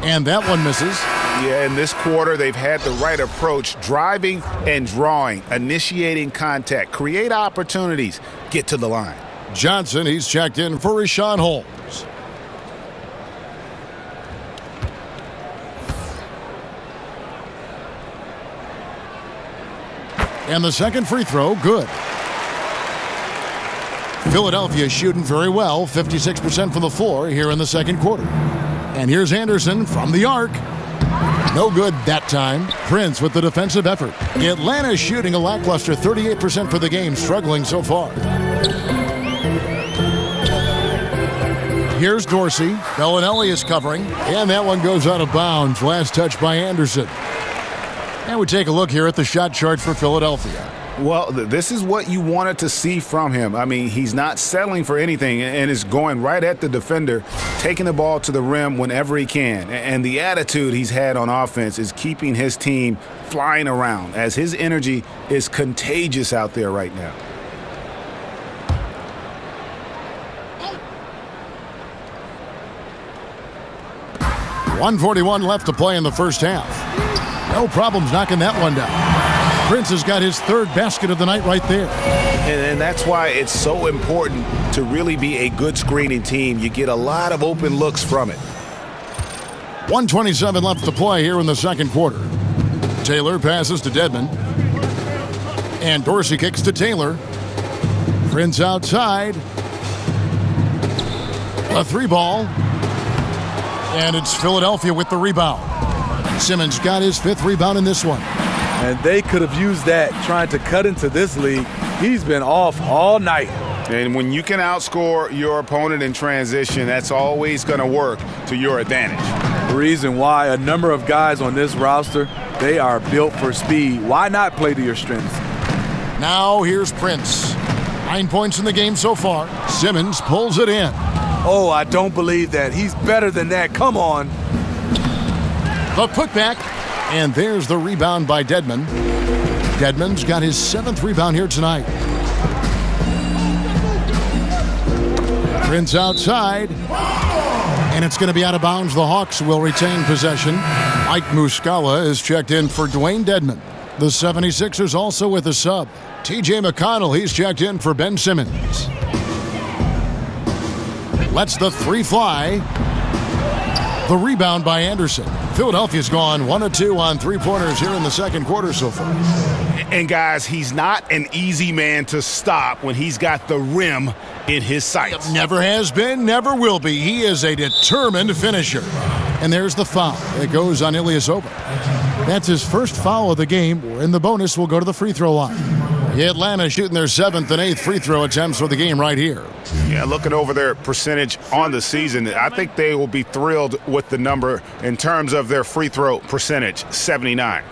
And that one misses. Yeah, in this quarter, they've had the right approach, driving and drawing, initiating contact, create opportunities, get to the line. Johnson, he's checked in for Richaun Holmes. And the second free throw, good. Philadelphia shooting very well, 56% from the floor here in the second quarter. And here's Anderson from the arc. No good that time. Prince with the defensive effort. Atlanta shooting a lackluster 38% for the game, struggling so far. Here's Dorsey. Bellinelli is covering, and that one goes out of bounds. Last touch by Anderson. And we take a look here at the shot chart for Philadelphia. Well, this is what you wanted to see from him. I mean, he's not settling for anything and is going right at the defender, taking the ball to the rim whenever he can. And the attitude he's had on offense is keeping his team flying around, as his energy is contagious out there right now. .141 left to play in the first half. No problems knocking that one down. Prince has got his third basket of the night right there. And that's why it's so important to really be a good screening team. You get a lot of open looks from it. 1:27 left to play here in the second quarter. Taylor passes to Dedmon. And Dorsey kicks to Taylor. Prince outside. A three ball. And it's Philadelphia with the rebound. Simmons got his fifth rebound in this one. And they could have used that trying to cut into this league. He's been off all night. And when you can outscore your opponent in transition, that's always going to work to your advantage. The reason why a number of guys on this roster, they are built for speed. Why not play to your strengths? Now here's Prince. 9 points in the game so far. Simmons pulls it in. Oh, I don't believe that. He's better than that. Come on. The putback. And there's the rebound by Dedmon. Dedmon's got his seventh rebound here tonight. Prince outside. And it's going to be out of bounds. The Hawks will retain possession. Mike Muscala is checked in for Dwayne Dedmon. The 76ers also with a sub. TJ McConnell, he's checked in for Ben Simmons. Lets the three fly. The rebound by Anderson. Philadelphia's gone 1 of 2 on three-pointers here in the second quarter so far. And guys, he's not an easy man to stop when he's got the rim in his sights. Never has been, never will be. He is a determined finisher. And there's the foul. It goes on Ilyasova. That's his first foul of the game, and the bonus will go to the free throw line. Atlanta shooting their 7th and 8th free throw attempts for the game right here. Yeah, looking over their percentage on the season, I think they will be thrilled with the number in terms of their free throw percentage, 79.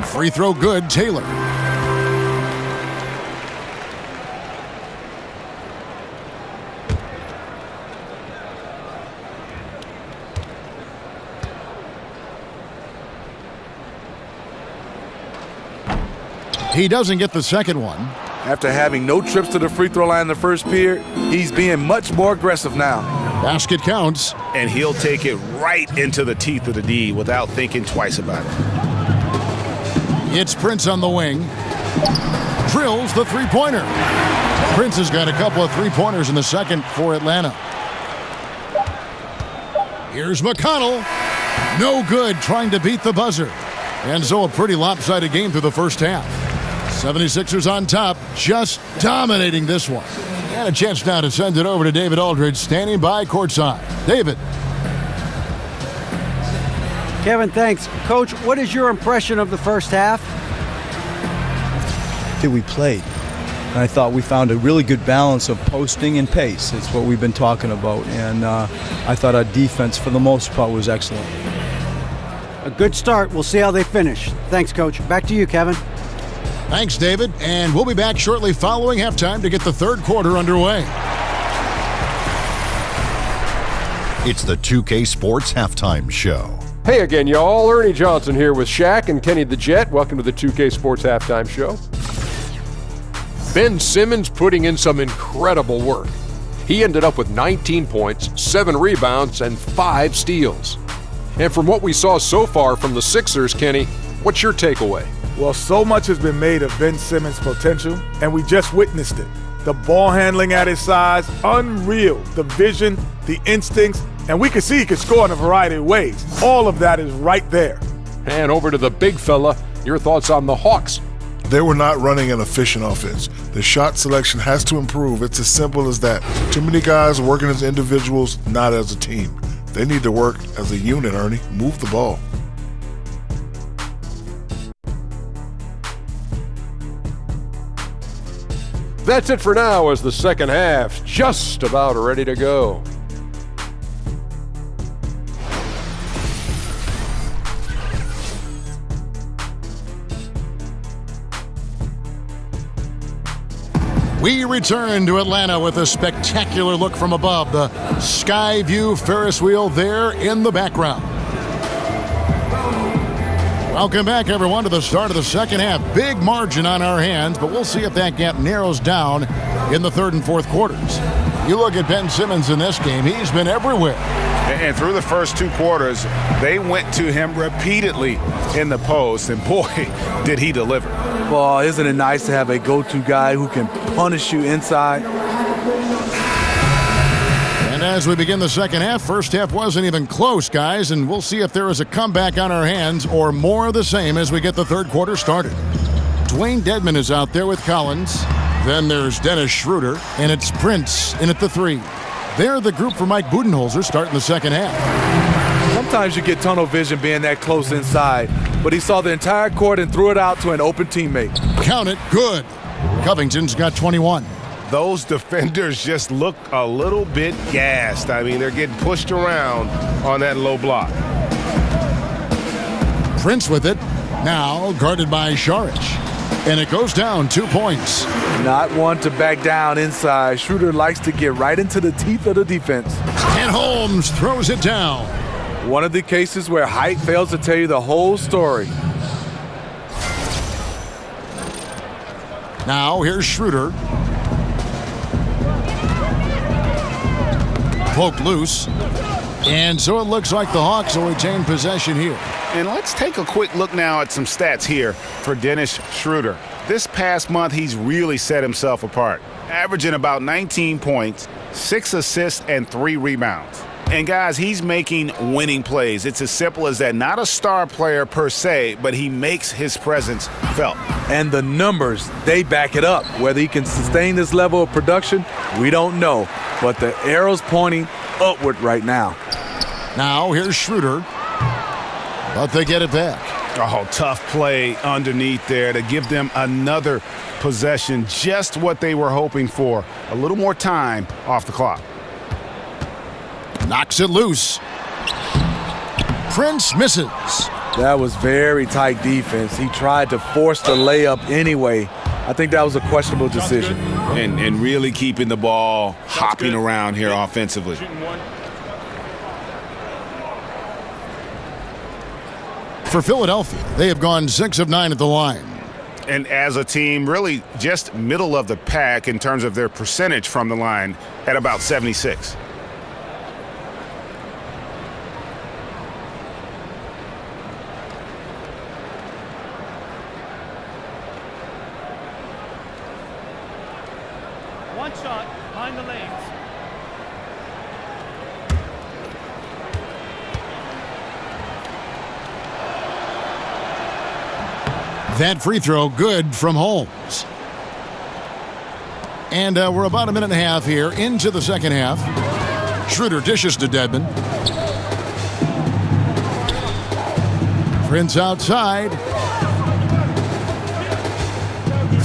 Free throw good, Taylor. He doesn't get the second one. After having no trips to the free throw line in the first period, he's being much more aggressive now. Basket counts. And he'll take it right into the teeth of the D without thinking twice about it. It's Prince on the wing. Drills the three-pointer. Prince has got a couple of three-pointers in the second for Atlanta. Here's McConnell. No good, trying to beat the buzzer. And so a pretty lopsided game through the first half. 76ers on top, just dominating this one. And a chance now to send it over to David Aldridge, standing by courtside. David. Kevin, thanks. Coach, what is your impression of the first half? I think we played. And I thought we found a really good balance of posting and pace. It's what we've been talking about. And I thought our defense, for the most part, was excellent. A good start. We'll see how they finish. Thanks, Coach. Back to you, Kevin. Thanks, David. And we'll be back shortly following halftime to get the third quarter underway. It's the 2K Sports Halftime Show. Hey again, y'all. Ernie Johnson here with Shaq and Kenny the Jet. Welcome to the 2K Sports Halftime Show. Ben Simmons putting in some incredible work. He ended up with 19 points, 7 rebounds, and 5 steals. And from what we saw so far from the Sixers, Kenny, what's your takeaway? Well, so much has been made of Ben Simmons' potential, and we just witnessed it. The ball handling at his size, unreal. The vision, the instincts, and we can see he can score in a variety of ways. All of that is right there. And over to the big fella, your thoughts on the Hawks? They were not running an efficient offense. The shot selection has to improve. It's as simple as that. Too many guys working as individuals, not as a team. They need to work as a unit, Ernie. Move the ball. That's it for now as the second half's just about ready to go. We return to Atlanta with a spectacular look from above. The Skyview Ferris wheel there in the background. Welcome back, everyone, to the start of the second half. Big margin on our hands, but we'll see if that gap narrows down in the third and fourth quarters. You look at Ben Simmons in this game, he's been everywhere. And through the first 2 quarters, they went to him repeatedly in the post, and boy, did he deliver. Well, isn't it nice to have a go-to guy who can punish you inside? And as we begin the second half, first half wasn't even close, guys, and we'll see if there is a comeback on our hands or more of the same as we get the third quarter started. Dwayne Dedmon is out there with Collins. Then there's Dennis Schroeder, and it's Prince in at the 3. They're the group for Mike Budenholzer starting the second half. Sometimes you get tunnel vision being that close inside, but he saw the entire court and threw it out to an open teammate. Count it, good. Covington's got 21. Those defenders just look a little bit gassed. I mean, they're getting pushed around on that low block. Prince with it, now guarded by Saric. And it goes down 2 points. Not one to back down inside. Schroeder likes to get right into the teeth of the defense. And Holmes throws it down. One of the cases where height fails to tell you the whole story. Now here's Schroeder. Poked loose. And so it looks like the Hawks will retain possession here. And let's take a quick look now at some stats here for Dennis Schroeder. This past month, he's really set himself apart, averaging about 19 points, 6 assists, and 3 rebounds. And guys, he's making winning plays. It's as simple as that. Not a star player per se, but he makes his presence felt. And the numbers, they back it up. Whether he can sustain this level of production, we don't know. But the arrow's pointing upward right now. Now here's Schroeder. But they get it back. Oh, tough play underneath there to give them another possession. Just what they were hoping for. A little more time off the clock. Knocks it loose. Prince misses. That was very tight defense. He tried to force the layup anyway. I think that was a questionable decision. And really keeping the ball hopping around here offensively. For Philadelphia, they have gone 6 of 9 at the line. And as a team, really just middle of the pack in terms of their percentage from the line at about 76. One shot behind the lanes. That free throw good from Holmes. And we're about a minute and a half here into the second half. Schroeder dishes to Dedmon. Prince outside.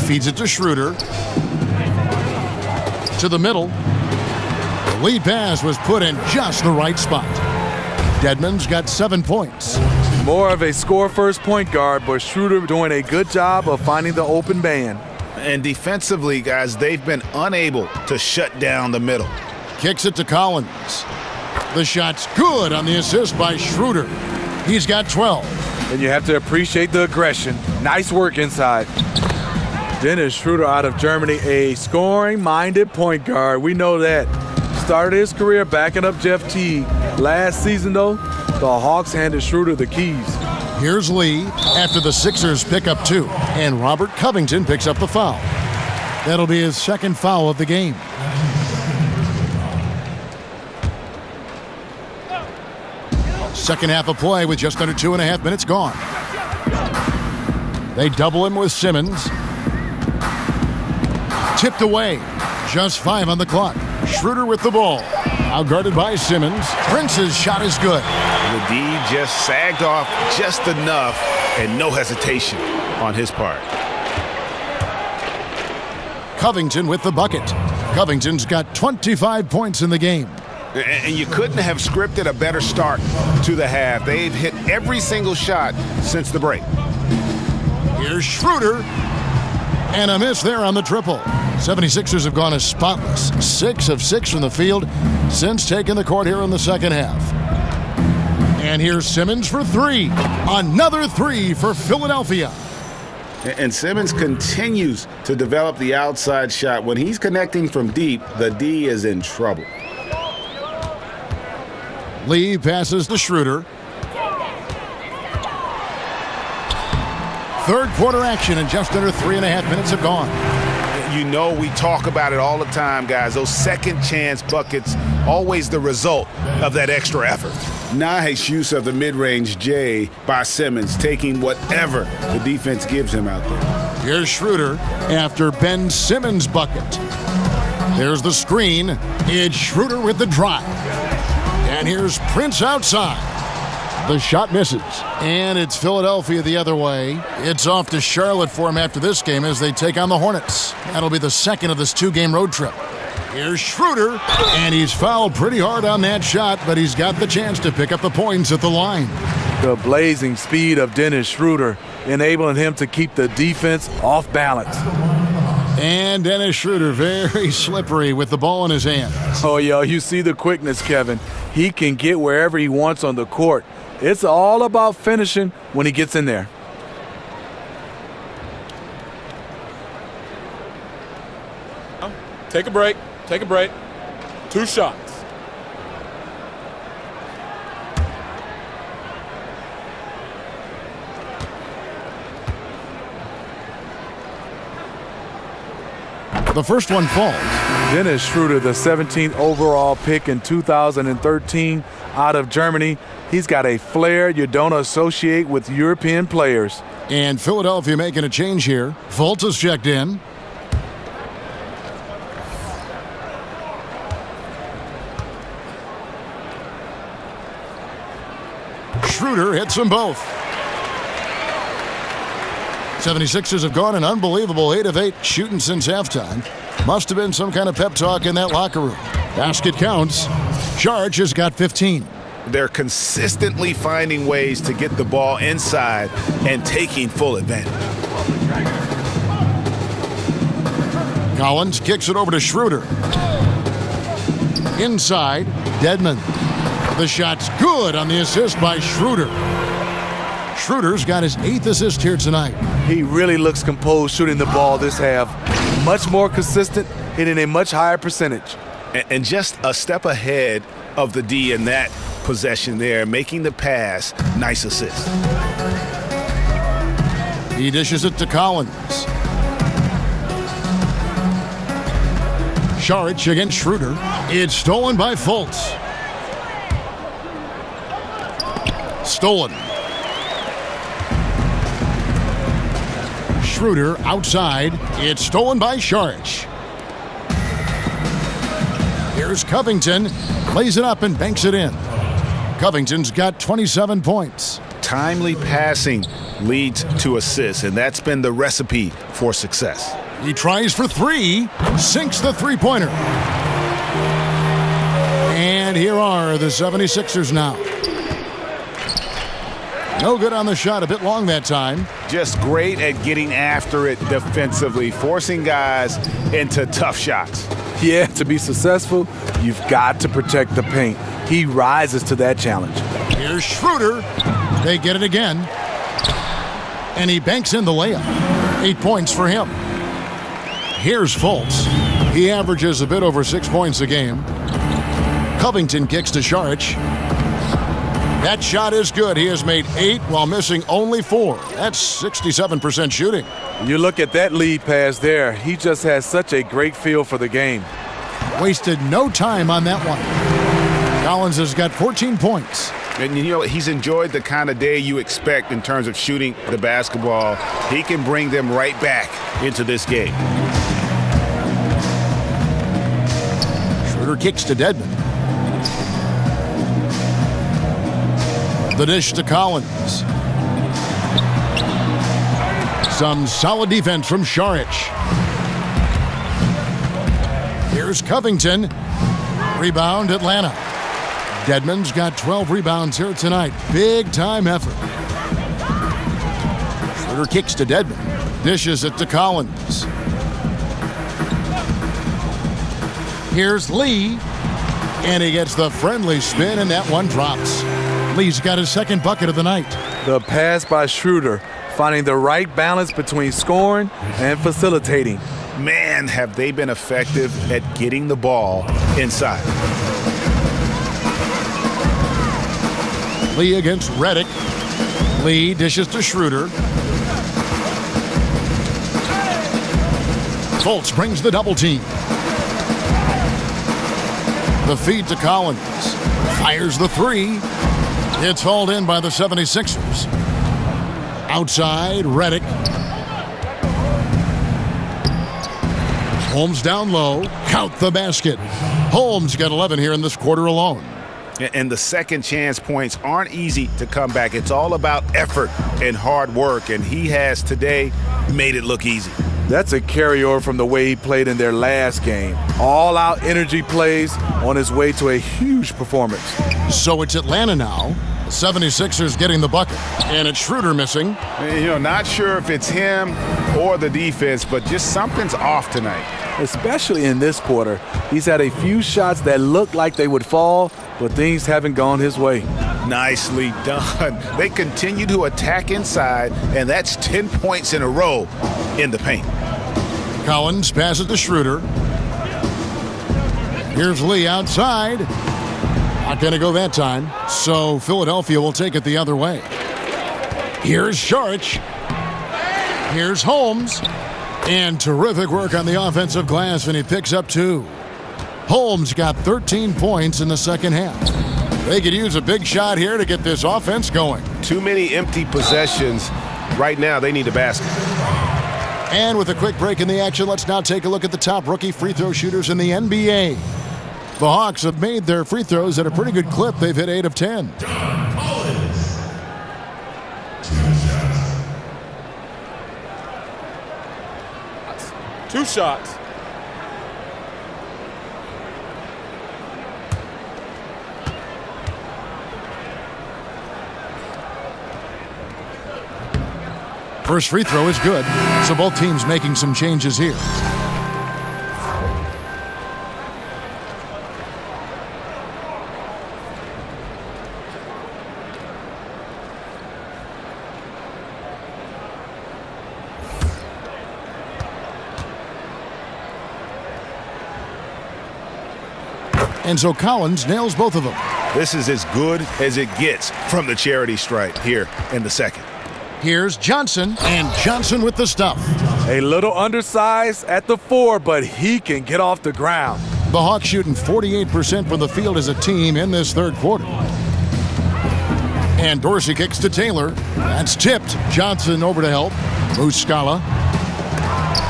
Feeds it to Schroeder. To the middle. The lead pass was put in just the right spot. Dedmon's got 7 points. More of a score-first point guard, but Schroeder doing a good job of finding the open man. And defensively, guys, they've been unable to shut down the middle. Kicks it to Collins. The shot's good on the assist by Schroeder. He's got 12. And you have to appreciate the aggression. Nice work inside. Dennis Schroeder out of Germany, a scoring-minded point guard. We know that. Started his career backing up Jeff Teague. Last season, though, the Hawks handed Schroeder the keys. Here's Lee after the Sixers pick up 2. And Robert Covington picks up the foul. That'll be his second foul of the game. Second half of play with just under 2.5 minutes gone. They double him with Simmons. Tipped away. Just 5 on the clock. Schroeder with the ball. Now guarded by Simmons. Prince's shot is good. The D just sagged off just enough and no hesitation on his part. Covington with the bucket. Covington's got 25 points in the game. And you couldn't have scripted a better start to the half. They've hit every single shot since the break. Here's Schroeder. And a miss there on the triple. 76ers have gone as spotless. 6 of 6 from the field since taking the court here in the second half. And here's Simmons for 3. Another 3 for Philadelphia. And Simmons continues to develop the outside shot. When he's connecting from deep, the D is in trouble. Lee passes to Schroeder. Third quarter action, and just under 3.5 minutes have gone. You know, we talk about it all the time, guys. Those second chance buckets, always the result of that extra effort. Nice use of the mid-range J by Simmons, taking whatever the defense gives him out there. Here's Schroeder after Ben Simmons' bucket. There's the screen. It's Schroeder with the drive. And here's Prince outside. The shot misses. And it's Philadelphia the other way. It's off to Charlotte for him after this game as they take on the Hornets. That'll be the second of this 2-game road trip. Here's Schroeder, and he's fouled pretty hard on that shot, but he's got the chance to pick up the points at the line. The blazing speed of Dennis Schroeder enabling him to keep the defense off balance. And Dennis Schroeder very slippery with the ball in his hand. Oh, yo, you see the quickness, Kevin. He can get wherever he wants on the court. It's all about finishing when he gets in there. Take a break. Take a break. 2 shots. The first one falls. Dennis Schroeder, the 17th overall pick in 2013 out of Germany. He's got a flair you don't associate with European players. And Philadelphia making a change here. Fultz is checked in. Schroeder hits them both. 76ers have gone an unbelievable 8 of 8 shooting since halftime. Must have been some kind of pep talk in that locker room. Basket counts. Saric has got 15. They're consistently finding ways to get the ball inside and taking full advantage. Collins kicks it over to Schroeder. Inside, Dedmon. The shot's good on the assist by Schroeder. Schroeder's got his 8th assist here tonight. He really looks composed shooting the ball this half. Much more consistent, hitting a much higher percentage. And just a step ahead of the D in that possession there, making the pass. Nice assist. He dishes it to Collins. Saric against Schroeder. It's stolen by Fultz. Stolen. Schroeder outside. It's stolen by Saric. Here's Covington. Plays it up and banks it in. Covington's got 27 points. Timely passing leads to assists, and that's been the recipe for success. He tries for 3, sinks the three-pointer. And here are the 76ers now. No good on the shot, a bit long that time. Just great at getting after it defensively, forcing guys into tough shots. Yeah, to be successful, you've got to protect the paint. He rises to that challenge. Here's Schroeder. They get it again. And he banks in the layup. 8 points for him. Here's Fultz. He averages a bit over 6 points a game. Covington kicks to Saric. That shot is good. He has made 8 while missing only 4. That's 67% shooting. You look at that lead pass there. He just has such a great feel for the game. Wasted no time on that one. Collins has got 14 points. And you know, he's enjoyed the kind of day you expect in terms of shooting the basketball. He can bring them right back into this game. Schroeder kicks to Dedmon. The dish to Collins. Some solid defense from Šarić. Here's Covington. Rebound, Atlanta. Dedmon's got 12 rebounds here tonight. Big time effort. Schroeder kicks to Dedmon. Dishes it to Collins. Here's Lee. And he gets the friendly spin, and that one drops. Lee's got his second bucket of the night. The pass by Schroeder, finding the right balance between scoring and facilitating. Man, have they been effective at getting the ball inside. Lee against Redick. Lee dishes to Schroeder. Fultz brings the double team. The feed to Collins. Fires the three. It's hauled in by the 76ers. Outside, Redick. Holmes down low. Count the basket. Holmes got 11 here in this quarter alone. And the second chance points aren't easy to come back. It's all about effort and hard work, and he has today made it look easy. That's a carryover from the way he played in their last game. All-out energy plays on his way to a huge performance. So it's Atlanta now. The 76ers getting the bucket, and it's Schroeder missing. You know, not sure if it's him or the defense, but just something's off tonight. Especially in this quarter. He's had a few shots that looked like they would fall, but things haven't gone his way. Nicely done. They continue to attack inside, and that's 10 points in a row in the paint. Collins passes to Schroeder. Here's Lee outside. Not going to go that time, so Philadelphia will take it the other way. Here's Šarić. Here's Holmes. And terrific work on the offensive glass, and he picks up 2. Holmes got 13 points in the second half. They could use a big shot here to get this offense going. Too many empty possessions. Right now, they need a basket. And with a quick break in the action, let's now take a look at the top rookie free throw shooters in the NBA. The Hawks have made their free throws at a pretty good clip. They've hit 8 of 10. Two shots. First free throw is good, so both teams making some changes here. And so Collins nails both of them. This is as good as it gets from the charity stripe here in the second. Here's Johnson, and Johnson with the stuff. A little undersized at the 4, but he can get off the ground. The Hawks shooting 48% from the field as a team in this third quarter. And Dorsey kicks to Taylor. That's tipped. Johnson over to help. Muscala.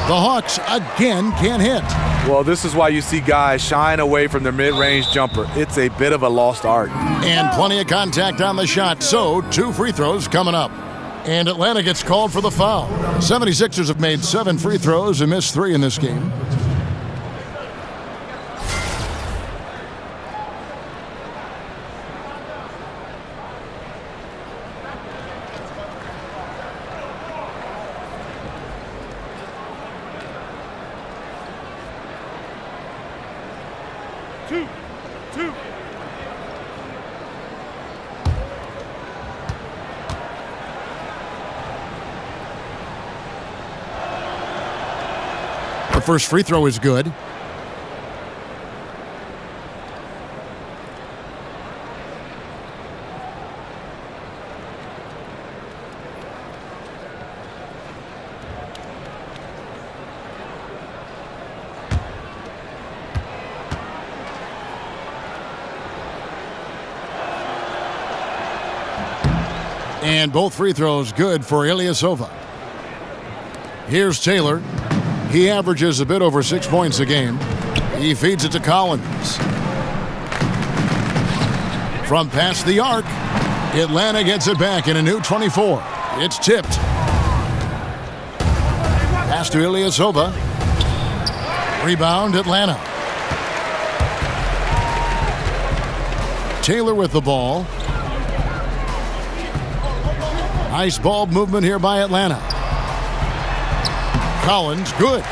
The Hawks again can't hit. Well, this is why you see guys shying away from their mid-range jumper. It's a bit of a lost art. And plenty of contact on the shot, so 2 free throws coming up. And Atlanta gets called for the foul. 76ers have made 7 free throws and missed 3 in this game. Two. The first free throw is good. And both free throws good for Ilyasova. Here's Taylor. He averages a bit over 6 points a game. He feeds it to Collins. From past the arc, Atlanta gets it back in a new 24. It's tipped. Pass to Ilyasova. Rebound, Atlanta. Taylor with the ball. Nice ball movement here by Atlanta. Collins, good.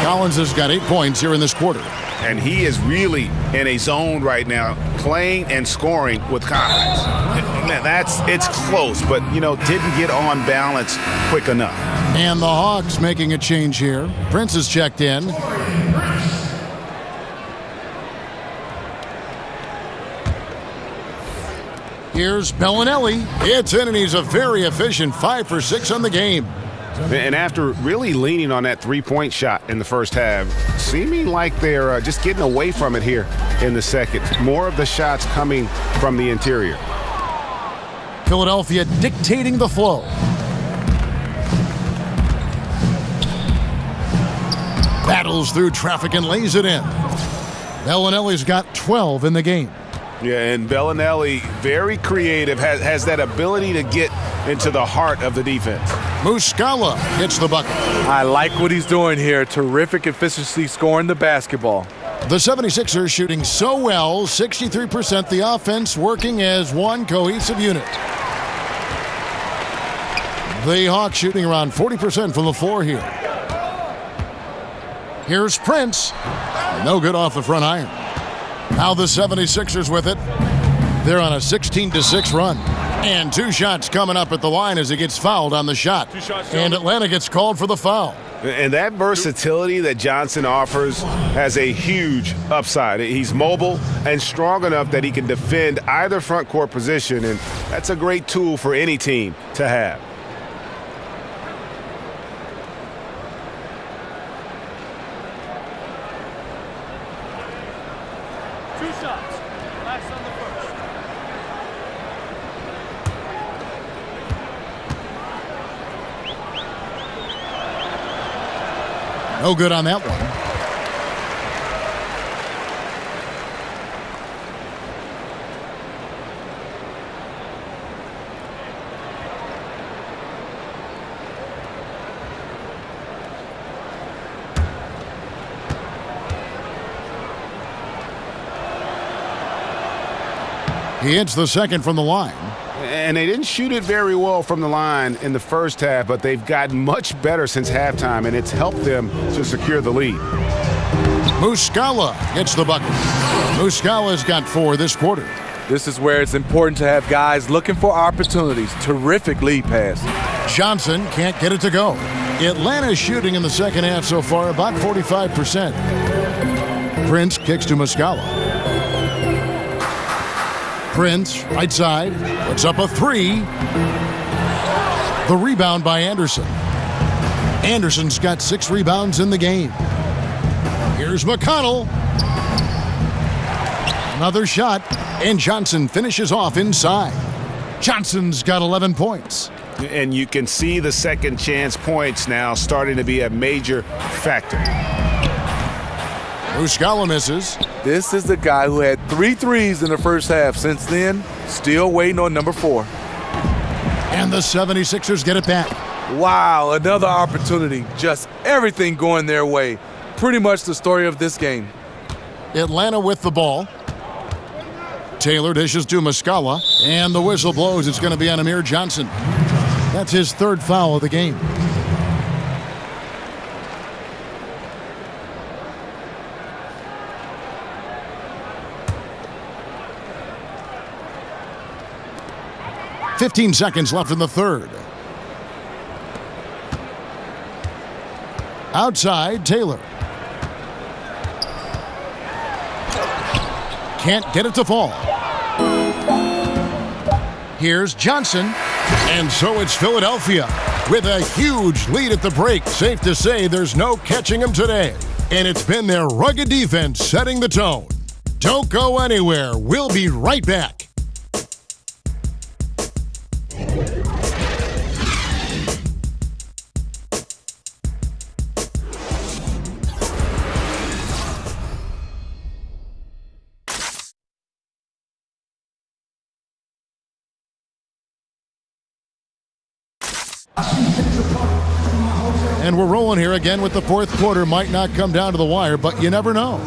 Collins has got 8 points here in this quarter. And he is really in a zone right now, playing and scoring with confidence. It's close, but, didn't get on balance quick enough. And the Hawks making a change here. Prince is checked in. Here's Bellinelli. It's in, and he's a very efficient 5 for 6 on the game. And after really leaning on that three-point shot in the first half, seeming like they're just getting away from it here in the second. More of the shots coming from the interior. Philadelphia dictating the flow. Battles through traffic and lays it in. Bellinelli's got 12 in the game. Yeah, and Bellinelli, very creative, has that ability to get into the heart of the defense. Muscala hits the bucket. I like what he's doing here. Terrific efficiency scoring the basketball. The 76ers shooting so well, 63%, the offense working as one cohesive unit. The Hawks shooting around 40% from the floor here. Here's Prince. No good off the front iron. Now the 76ers with it. They're on a 16-6 run. And 2 shots coming up at the line as he gets fouled on the shot. And Atlanta gets called for the foul. And that versatility that Johnson offers has a huge upside. He's mobile and strong enough that he can defend either front court position, and that's a great tool for any team to have. No good on that one. He hits the second from the line. And they didn't shoot it very well from the line in the first half, but they've gotten much better since halftime, and it's helped them to secure the lead. Muscala gets the bucket. Muscala's got 4 this quarter. This is where it's important to have guys looking for opportunities. Terrific lead pass. Johnson can't get it to go. Atlanta's shooting in the second half so far about 45%. Prince kicks to Muscala. Prince, right side, puts up a 3. The rebound by Anderson. Anderson's got 6 rebounds in the game. Here's McConnell. Another shot, and Johnson finishes off inside. Johnson's got 11 points. And you can see the second chance points now starting to be a major factor. Muscala misses. This is the guy who had 3 threes in the first half. Since then, still waiting on number 4. And the 76ers get it back. Wow, another opportunity. Just everything going their way. Pretty much the story of this game. Atlanta with the ball. Taylor dishes to Muscala, and the whistle blows. It's going to be on Amir Johnson. That's his 3rd foul of the game. .15 seconds left in the third. Outside, Taylor. Can't get it to fall. Here's Johnson. And so it's Philadelphia with a huge lead at the break. Safe to say there's no catching them today. And it's been their rugged defense setting the tone. Don't go anywhere. We'll be right back. And we're rolling here again with the fourth quarter. Might not come down to the wire, but you never know.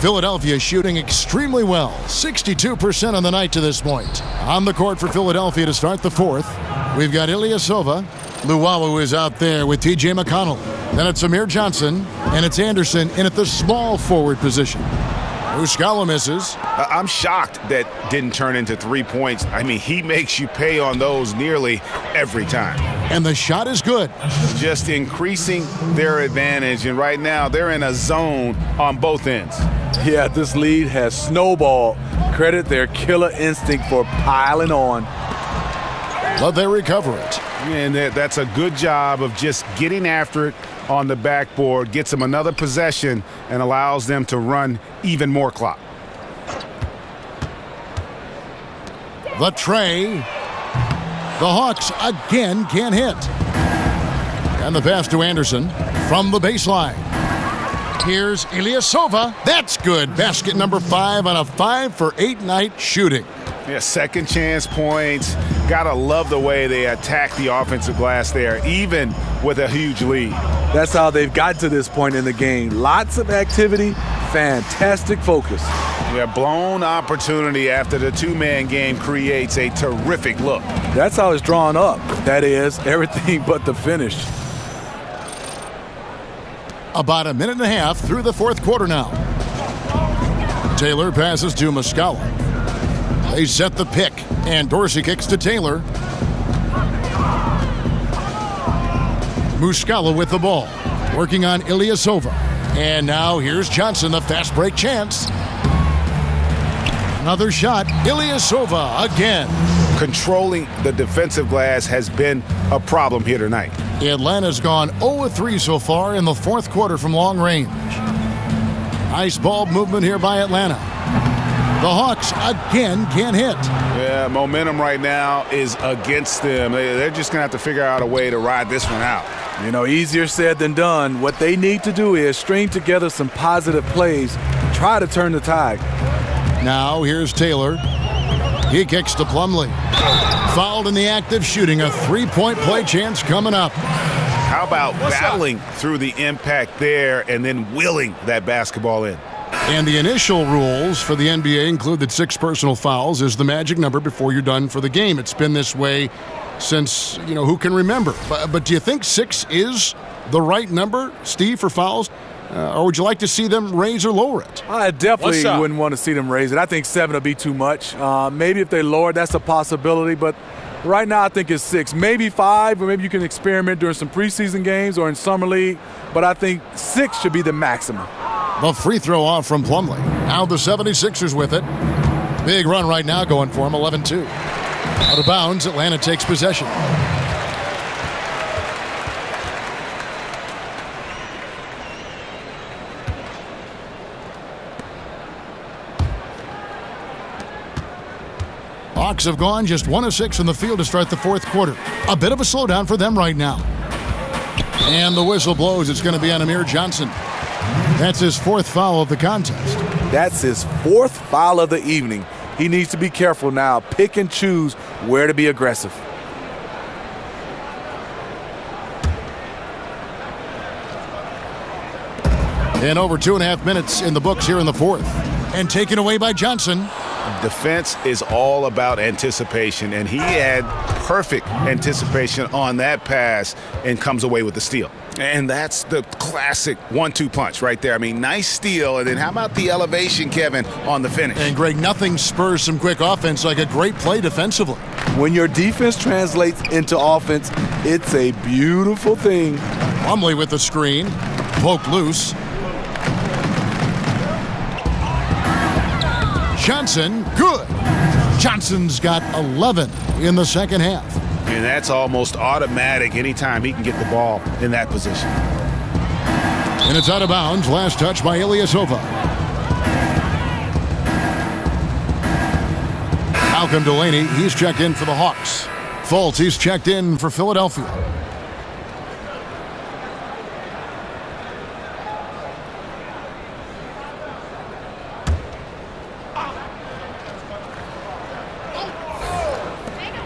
Philadelphia shooting extremely well. 62% on the night to this point. On the court for Philadelphia to start the fourth, we've got Ilyasova. Luwawu is out there with T.J. McConnell. Then it's Amir Johnson, and it's Anderson in at the small forward position. Muscala misses. I'm shocked that didn't turn into 3 points. I mean, he makes you pay on those nearly every time. And the shot is good. Just increasing their advantage, and right now they're in a zone on both ends. Yeah, this lead has snowballed. Credit their killer instinct for piling on. But they recover it. And that's a good job of just getting after it on the backboard, gets them another possession, and allows them to run even more clock. The tray. The Hawks again can't hit. And the pass to Anderson from the baseline. Here's Ilyasova. That's good. Basket number 5 on a 5 for 8 night shooting. Yeah, second chance points. Gotta love the way they attack the offensive glass there, even with a huge lead. That's how they've got to this point in the game. Lots of activity, fantastic focus. Yeah, blown opportunity after the two-man game creates a terrific look. That's how it's drawn up. That is, everything but the finish. About a minute and a half through the fourth quarter now. Taylor passes to Muscala. They set the pick, and Dorsey kicks to Taylor. Muscala with the ball, working on Ilyasova. And now here's Johnson, the fast break chance. Another shot, Ilyasova again. Controlling the defensive glass has been a problem here tonight. Atlanta's gone 0-3 so far in the fourth quarter from long range. Nice ball movement here by Atlanta. The Hawks again can't hit. Yeah, momentum right now is against them. They're just going to have to figure out a way to ride this one out. You know, easier said than done. What they need to do is string together some positive plays, try to turn the tide. Now here's Taylor. He kicks to Plumlee. Fouled in the act of shooting. A three-point play chance coming up. How about battling through the impact there and then willing that basketball in? And the initial rules for the NBA include that 6 personal fouls is the magic number before you're done for the game. It's been this way since, who can remember? But do you think 6 is the right number, Steve, for fouls? Or would you like to see them raise or lower it? I definitely wouldn't want to see them raise it. I think 7 would be too much. Maybe if they lower it, that's a possibility. But right now I think it's 6. Maybe 5, or maybe you can experiment during some preseason games or in summer league. But I think 6 should be the maximum. The free throw off from Plumlee. Now the 76ers with it. Big run right now going for him, 11-2. Out of bounds, Atlanta takes possession. Hawks have gone just 1 of 6 in the field to start the fourth quarter. A bit of a slowdown for them right now. And the whistle blows. It's going to be on Amir Johnson. That's his 4th foul of the contest. That's his 4th foul of the evening. He needs to be careful now. Pick and choose where to be aggressive. And over 2.5 minutes in the books here in the fourth. And taken away by Johnson. Defense is all about anticipation, and he had perfect anticipation on that pass and comes away with the steal. And that's the classic 1-2 punch right there. I mean, nice steal, and then how about the elevation, Kevin, on the finish? And Greg, nothing spurs some quick offense like a great play defensively. When your defense translates into offense, it's a beautiful thing. Plumlee with the screen, poked loose. Johnson, good. Johnson's got 11 in the second half. And that's almost automatic anytime he can get the ball in that position. And it's out of bounds. Last touch by Ilyasova. Malcolm Delaney, he's checked in for the Hawks. Fultz, he's checked in for Philadelphia.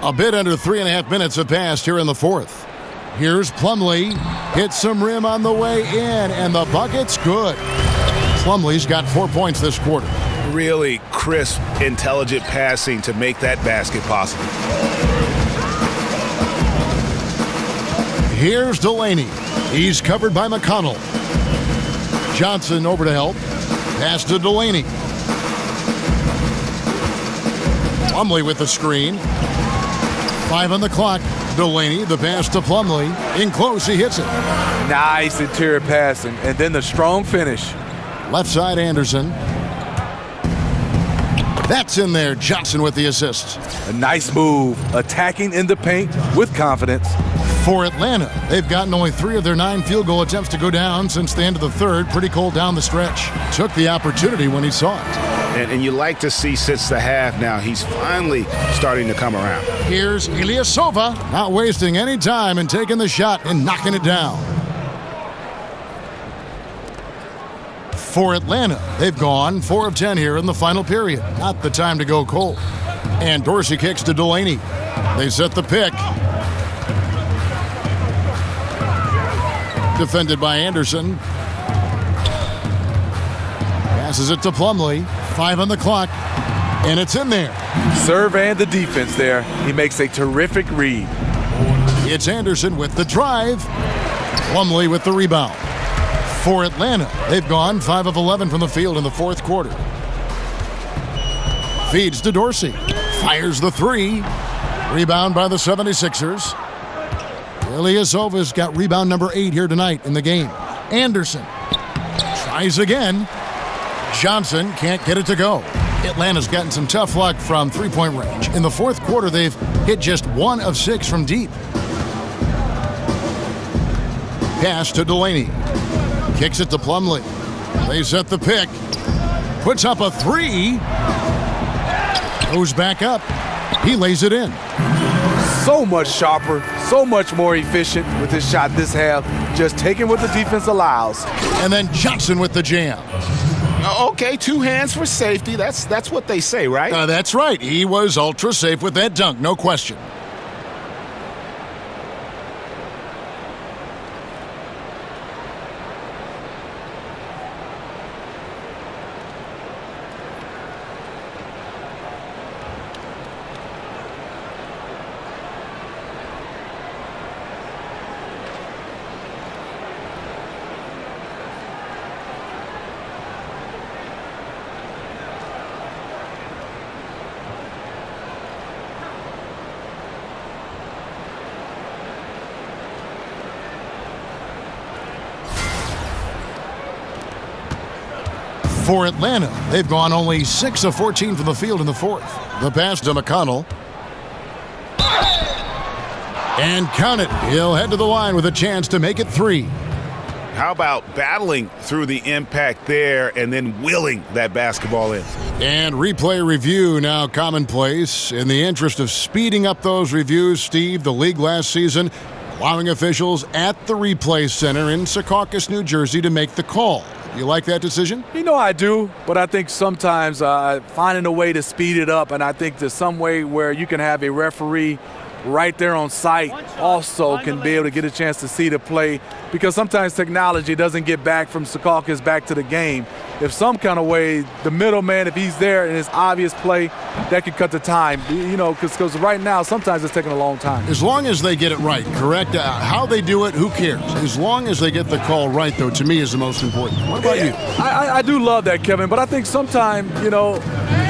A bit under 3.5 minutes have passed here in the fourth. Here's Plumlee. Hits some rim on the way in, and the bucket's good. Plumlee's got 4 points this quarter. Really crisp, intelligent passing to make that basket possible. Here's Delaney. He's covered by McConnell. Johnson over to help. Pass to Delaney. Plumlee with the screen. 5 on the clock. Delaney, the pass to Plumlee. In close, he hits it. Nice interior passing, and then the strong finish. Left side, Anderson. That's in there. Johnson with the assist. A nice move, attacking in the paint with confidence. For Atlanta, they've gotten only 3 of their 9 field goal attempts to go down since the end of the third. Pretty cold down the stretch. Took the opportunity when he saw it. And you like to see since the half now, he's finally starting to come around. Here's Ilyasova, not wasting any time and taking the shot and knocking it down. For Atlanta, they've gone 4 of 10 here in the final period. Not the time to go cold. And Dorsey kicks to Delaney. They set the pick. Defended by Anderson. Passes it to Plumlee. 5 on the clock. And it's in there. Serve and the defense there. He makes a terrific read. It's Anderson with the drive. Plumlee with the rebound. For Atlanta, they've gone 5 of 11 from the field in the fourth quarter. Feeds to Dorsey. Fires the 3. Rebound by the 76ers. Ilyasova's got rebound number 8 here tonight in the game. Anderson tries again. Johnson can't get it to go. Atlanta's gotten some tough luck from three-point range. In the fourth quarter, they've hit just 1 of 6 from deep. Pass to Delaney. Kicks it to Plumlee. They set the pick. Puts up a 3. Goes back up. He lays it in. So much sharper, so much more efficient with his shot this half. Just taking what the defense allows. And then Johnson with the jam. Okay, 2 hands for safety. That's what they say, right? That's right. He was ultra safe with that dunk, no question. For Atlanta, they've gone only 6 of 14 from the field in the fourth. The pass to McConnell. And count it. He'll head to the line with a chance to make it 3. How about battling through the impact there and then willing that basketball in? And replay review now commonplace. In the interest of speeding up those reviews, Steve, the league last season allowing officials at the replay center in Secaucus, New Jersey to make the call. You like that decision? You know I do, but I think sometimes finding a way to speed it up, and I think there's some way where you can have a referee right there on site also can be able to get a chance to see the play, because sometimes technology doesn't get back from Secaucus back to the game. If some kind of way, the middleman, if he's there and it's obvious play, that could cut the time, you know, because right now sometimes it's taking a long time. As long as they get it right, correct? How they do it, who cares? As long as they get the call right, though, to me is the most important. What about you? I do love that, Kevin, but I think sometimes, you know,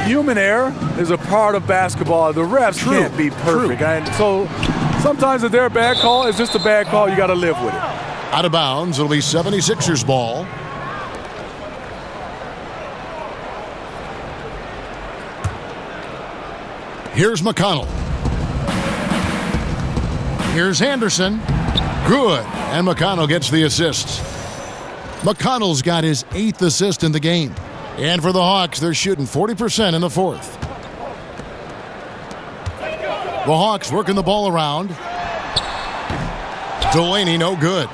human error is a part of basketball. The refs can't be perfect. And so sometimes if they're a bad call, it's just a bad call. You got to live with it. Out of bounds, it'll be 76ers ball. Here's McConnell. Here's Anderson. Good. And McConnell gets the assist. McConnell's got his 8th assist in the game. And for the Hawks, they're shooting 40% in the fourth. The Hawks working the ball around. Delaney, no good.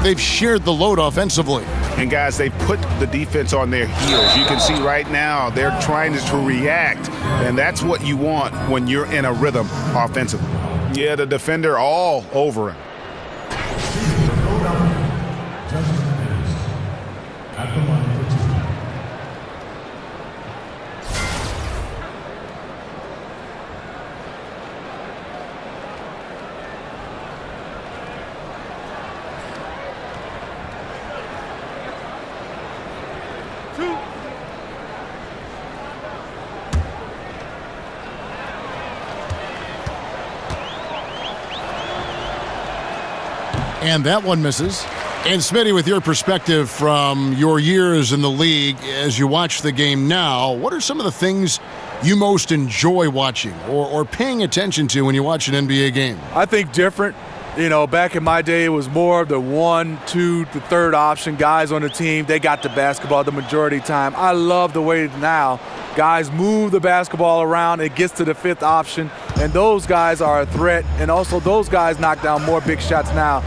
They've shared the load offensively. And guys, they put the defense on their heels. You can see right now they're trying to react, and that's what you want when you're in a rhythm offensively. Yeah, the defender all over him. And that one misses. And Smitty, with your perspective from your years in the league, as you watch the game now, what are some of the things you most enjoy watching or paying attention to when you watch an NBA game? I think different. You know, back in my day, it was more of the 1, 2, the third option guys on the team. They got the basketball the majority of the time. I love the way now guys move the basketball around. It gets to the fifth option, and those guys are a threat. And also those guys knock down more big shots now.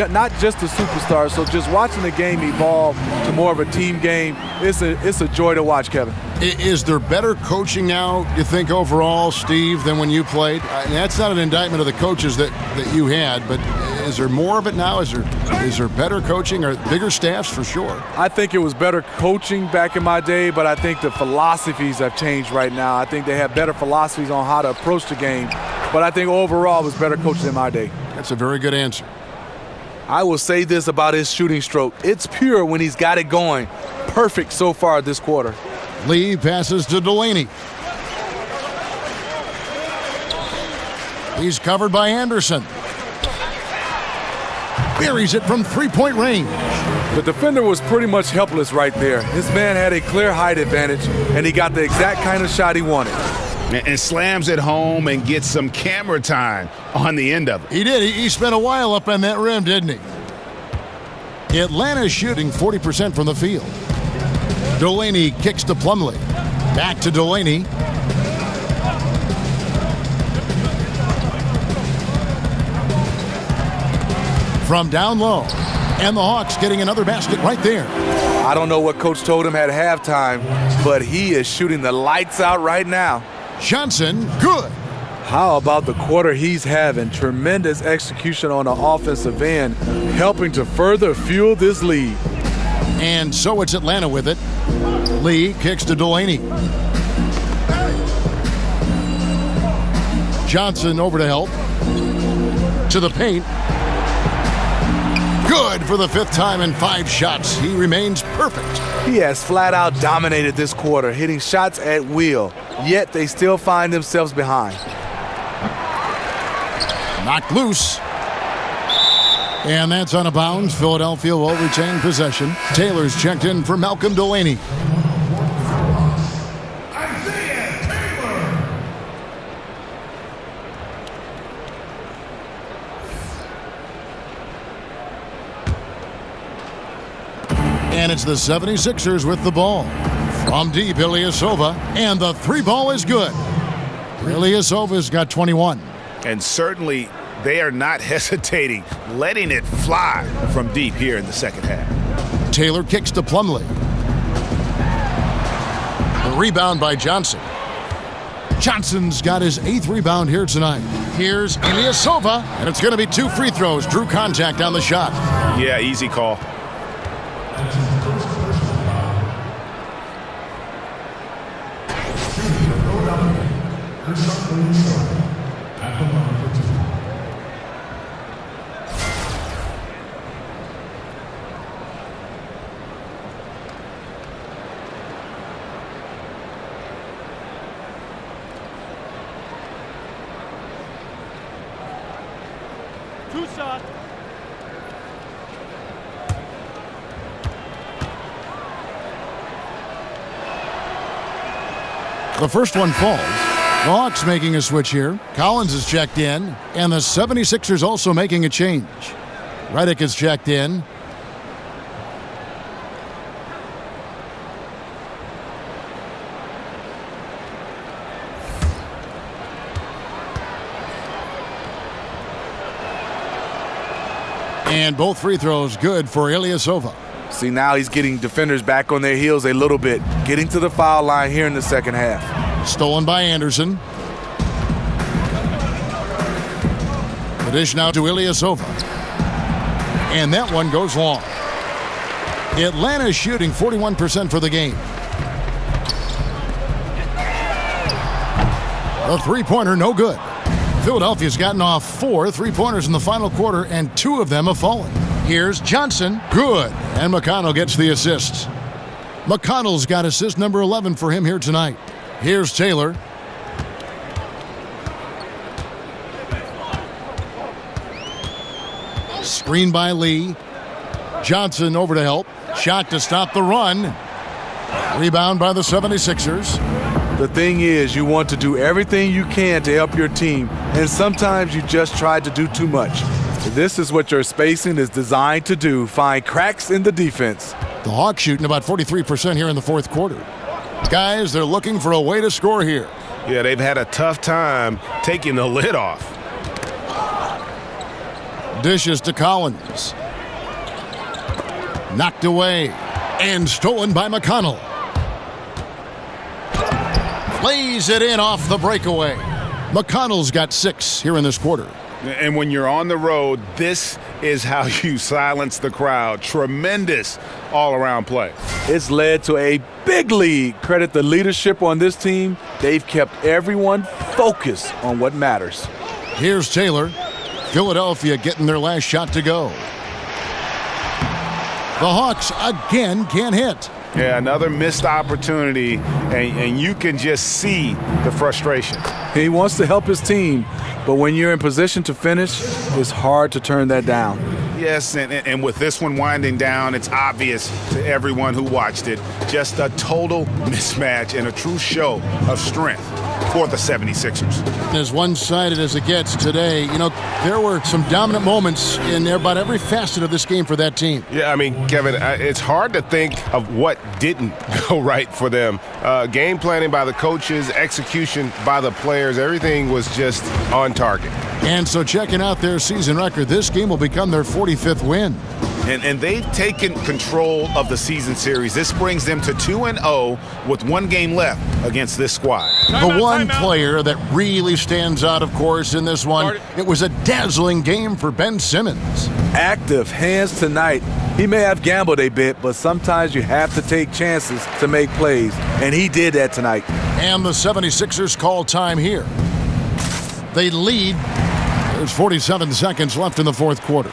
Not just the superstars. So just watching the game evolve to more of a team game, it's a joy to watch, Kevin. Is there better coaching now, you think, overall, Steve, than when you played? That's not an indictment of the coaches that you had, but is there more of it now? Is there better coaching or bigger staffs for sure? I think it was better coaching back in my day, but I think the philosophies have changed right now. I think they have better philosophies on how to approach the game, but I think overall it was better coaching in my day. That's a very good answer. I will say this about his shooting stroke. It's pure when he's got it going. Perfect so far this quarter. Lee passes to Delaney. He's covered by Anderson. Buries it from three-point range. The defender was pretty much helpless right there. This man had a clear height advantage, and he got the exact kind of shot he wanted. And slams it home and gets some camera time on the end of it. He did. He spent a while up on that rim, didn't he? Atlanta's shooting 40% from the field. Delaney kicks to Plumlee. Back to Delaney. From down low. And the Hawks getting another basket right there. I don't know what Coach told him at halftime, but he is shooting the lights out right now. Johnson, good. How about the quarter he's having? Tremendous execution on the offensive end, helping to further fuel this lead. And so it's Atlanta with it. Lee kicks to Delaney. Johnson over to help. To the paint. Good for the fifth time in 5 shots. He remains perfect. He has flat out dominated this quarter, hitting shots at will, yet they still find themselves behind. Knocked loose. And that's on a bounce. Philadelphia will retain possession. Taylor's checked in for Malcolm Delaney. And it's the 76ers with the ball. From deep, Ilyasova, and the 3 ball is good. Ilyasova's got 21. And certainly they are not hesitating, letting it fly from deep here in the second half. Taylor kicks to Plumlee. The rebound by Johnson. Johnson's got his 8th rebound here tonight. Here's Ilyasova, and it's going to be 2 free throws. Drew contact on the shot. Yeah, easy call. Two shot. The first one falls. The Hawks making a switch here. Collins is checked in, and the 76ers also making a change. Redick is checked in. And both free throws good for Ilyasova. See, now he's getting defenders back on their heels a little bit, getting to the foul line here in the second half. Stolen by Anderson. The dish now to Ilyasova. And that one goes long. Atlanta shooting 41% for the game. A three-pointer, no good. Philadelphia's gotten off 4 three-pointers in the final quarter, and 2 of them have fallen. Here's Johnson. Good. And McConnell gets the assist. McConnell's got assist number 11 for him here tonight. Here's Taylor. Screen by Lee. Johnson over to help. Shot to stop the run. Rebound by the 76ers. The thing is, you want to do everything you can to help your team, and sometimes you just try to do too much. This is what your spacing is designed to do, find cracks in the defense. The Hawks shooting about 43% here in the fourth quarter. Guys, they're looking for a way to score here. Yeah, they've had a tough time taking the lid off. Dishes to Collins. Knocked away and stolen by McConnell. Plays it in off the breakaway. McConnell's got 6 here in this quarter. And when you're on the road, this is how you silence the crowd. Tremendous all-around play. It's led to a big lead. Credit the leadership on this team. They've kept everyone focused on what matters. Here's Taylor. Philadelphia getting their last shot to go. The Hawks again can't hit. Yeah, another missed opportunity, and you can just see the frustration. He wants to help his team, but when you're in position to finish, it's hard to turn that down. Yes, and with this one winding down, it's obvious to everyone who watched it. Just a total mismatch and a true show of strength for the 76ers. As one-sided as it gets today, there were some dominant moments in about every facet of this game for that team. Yeah, I mean, Kevin, it's hard to think of what didn't go right for them. Game planning by the coaches, execution by the players, everything was just on target. And so checking out their season record, this game will become their 45th win. And they've taken control of the season series. This brings them to 2-0 with 1 game left against this squad. The one player that really stands out, of course, in this one, it was a dazzling game for Ben Simmons. Active hands tonight. He may have gambled a bit, but sometimes you have to take chances to make plays, and he did that tonight. And the 76ers call time here. They lead. There's 47 seconds left in the fourth quarter.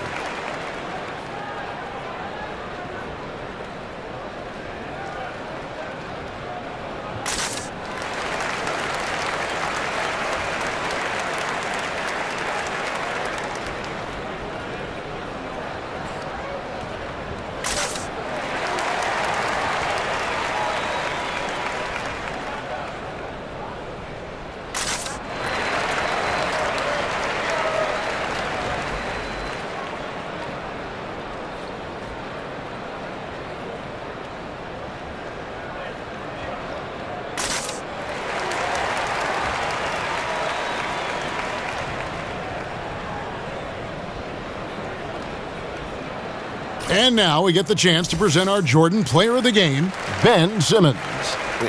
And now we get the chance to present our Jordan Player of the Game, Ben Simmons.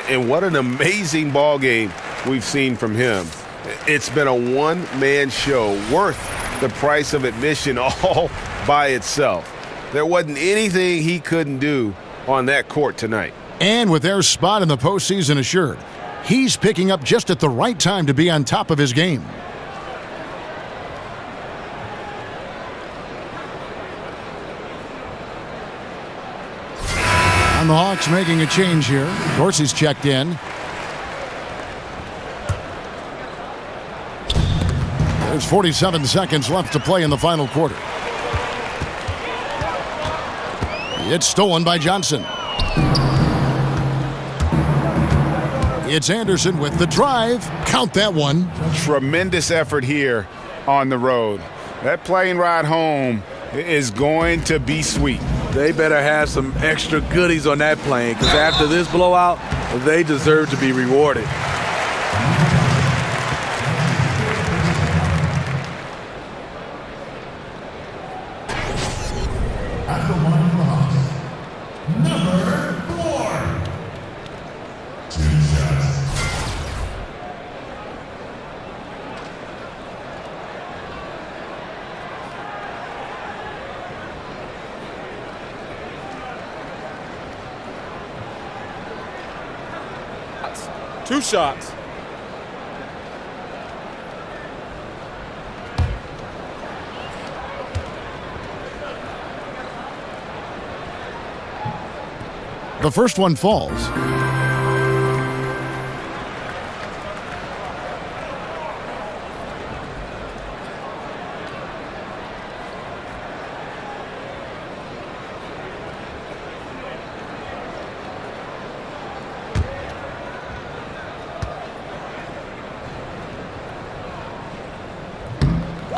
And what an amazing ball game we've seen from him. It's been a one-man show worth the price of admission all by itself. There wasn't anything he couldn't do on that court tonight. And with their spot in the postseason assured, he's picking up just at the right time to be on top of his game. And the Hawks making a change here. Dorsey's checked in. There's 47 seconds left to play in the final quarter. It's stolen by Johnson. It's Anderson with the drive. Count that one. Tremendous effort here on the road. That plane ride home is going to be sweet. They better have some extra goodies on that plane, because after this blowout, they deserve to be rewarded. shots. 2 shots. The first one falls.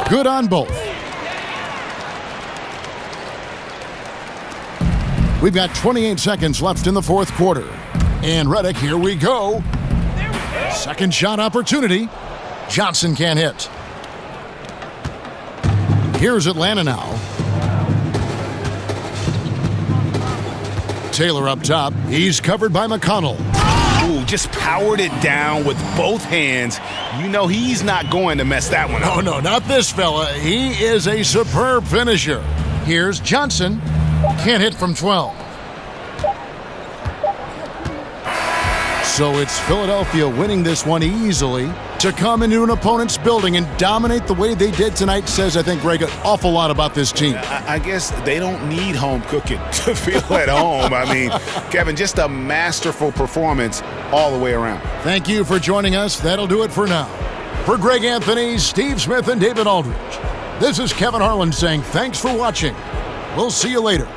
Good on both. We've got 28 seconds left in the fourth quarter. And Reddick, here we go. Second shot opportunity. Johnson can't hit. Here's Atlanta now. Taylor up top. He's covered by McConnell. Ooh, just powered it down with both hands. You know he's not going to mess that one up. Oh, no, not this fella. He is a superb finisher. Here's Johnson. Can't hit from 12. So it's Philadelphia winning this one easily. To come into an opponent's building and dominate the way they did tonight says, I think, Greg, an awful lot about this team. I guess they don't need home cooking to feel at home. I mean, Kevin, just a masterful performance all the way around. Thank you for joining us. That'll do it for now. For Greg Anthony, Steve Smith, and David Aldridge, this is Kevin Harlan saying thanks for watching. We'll see you later.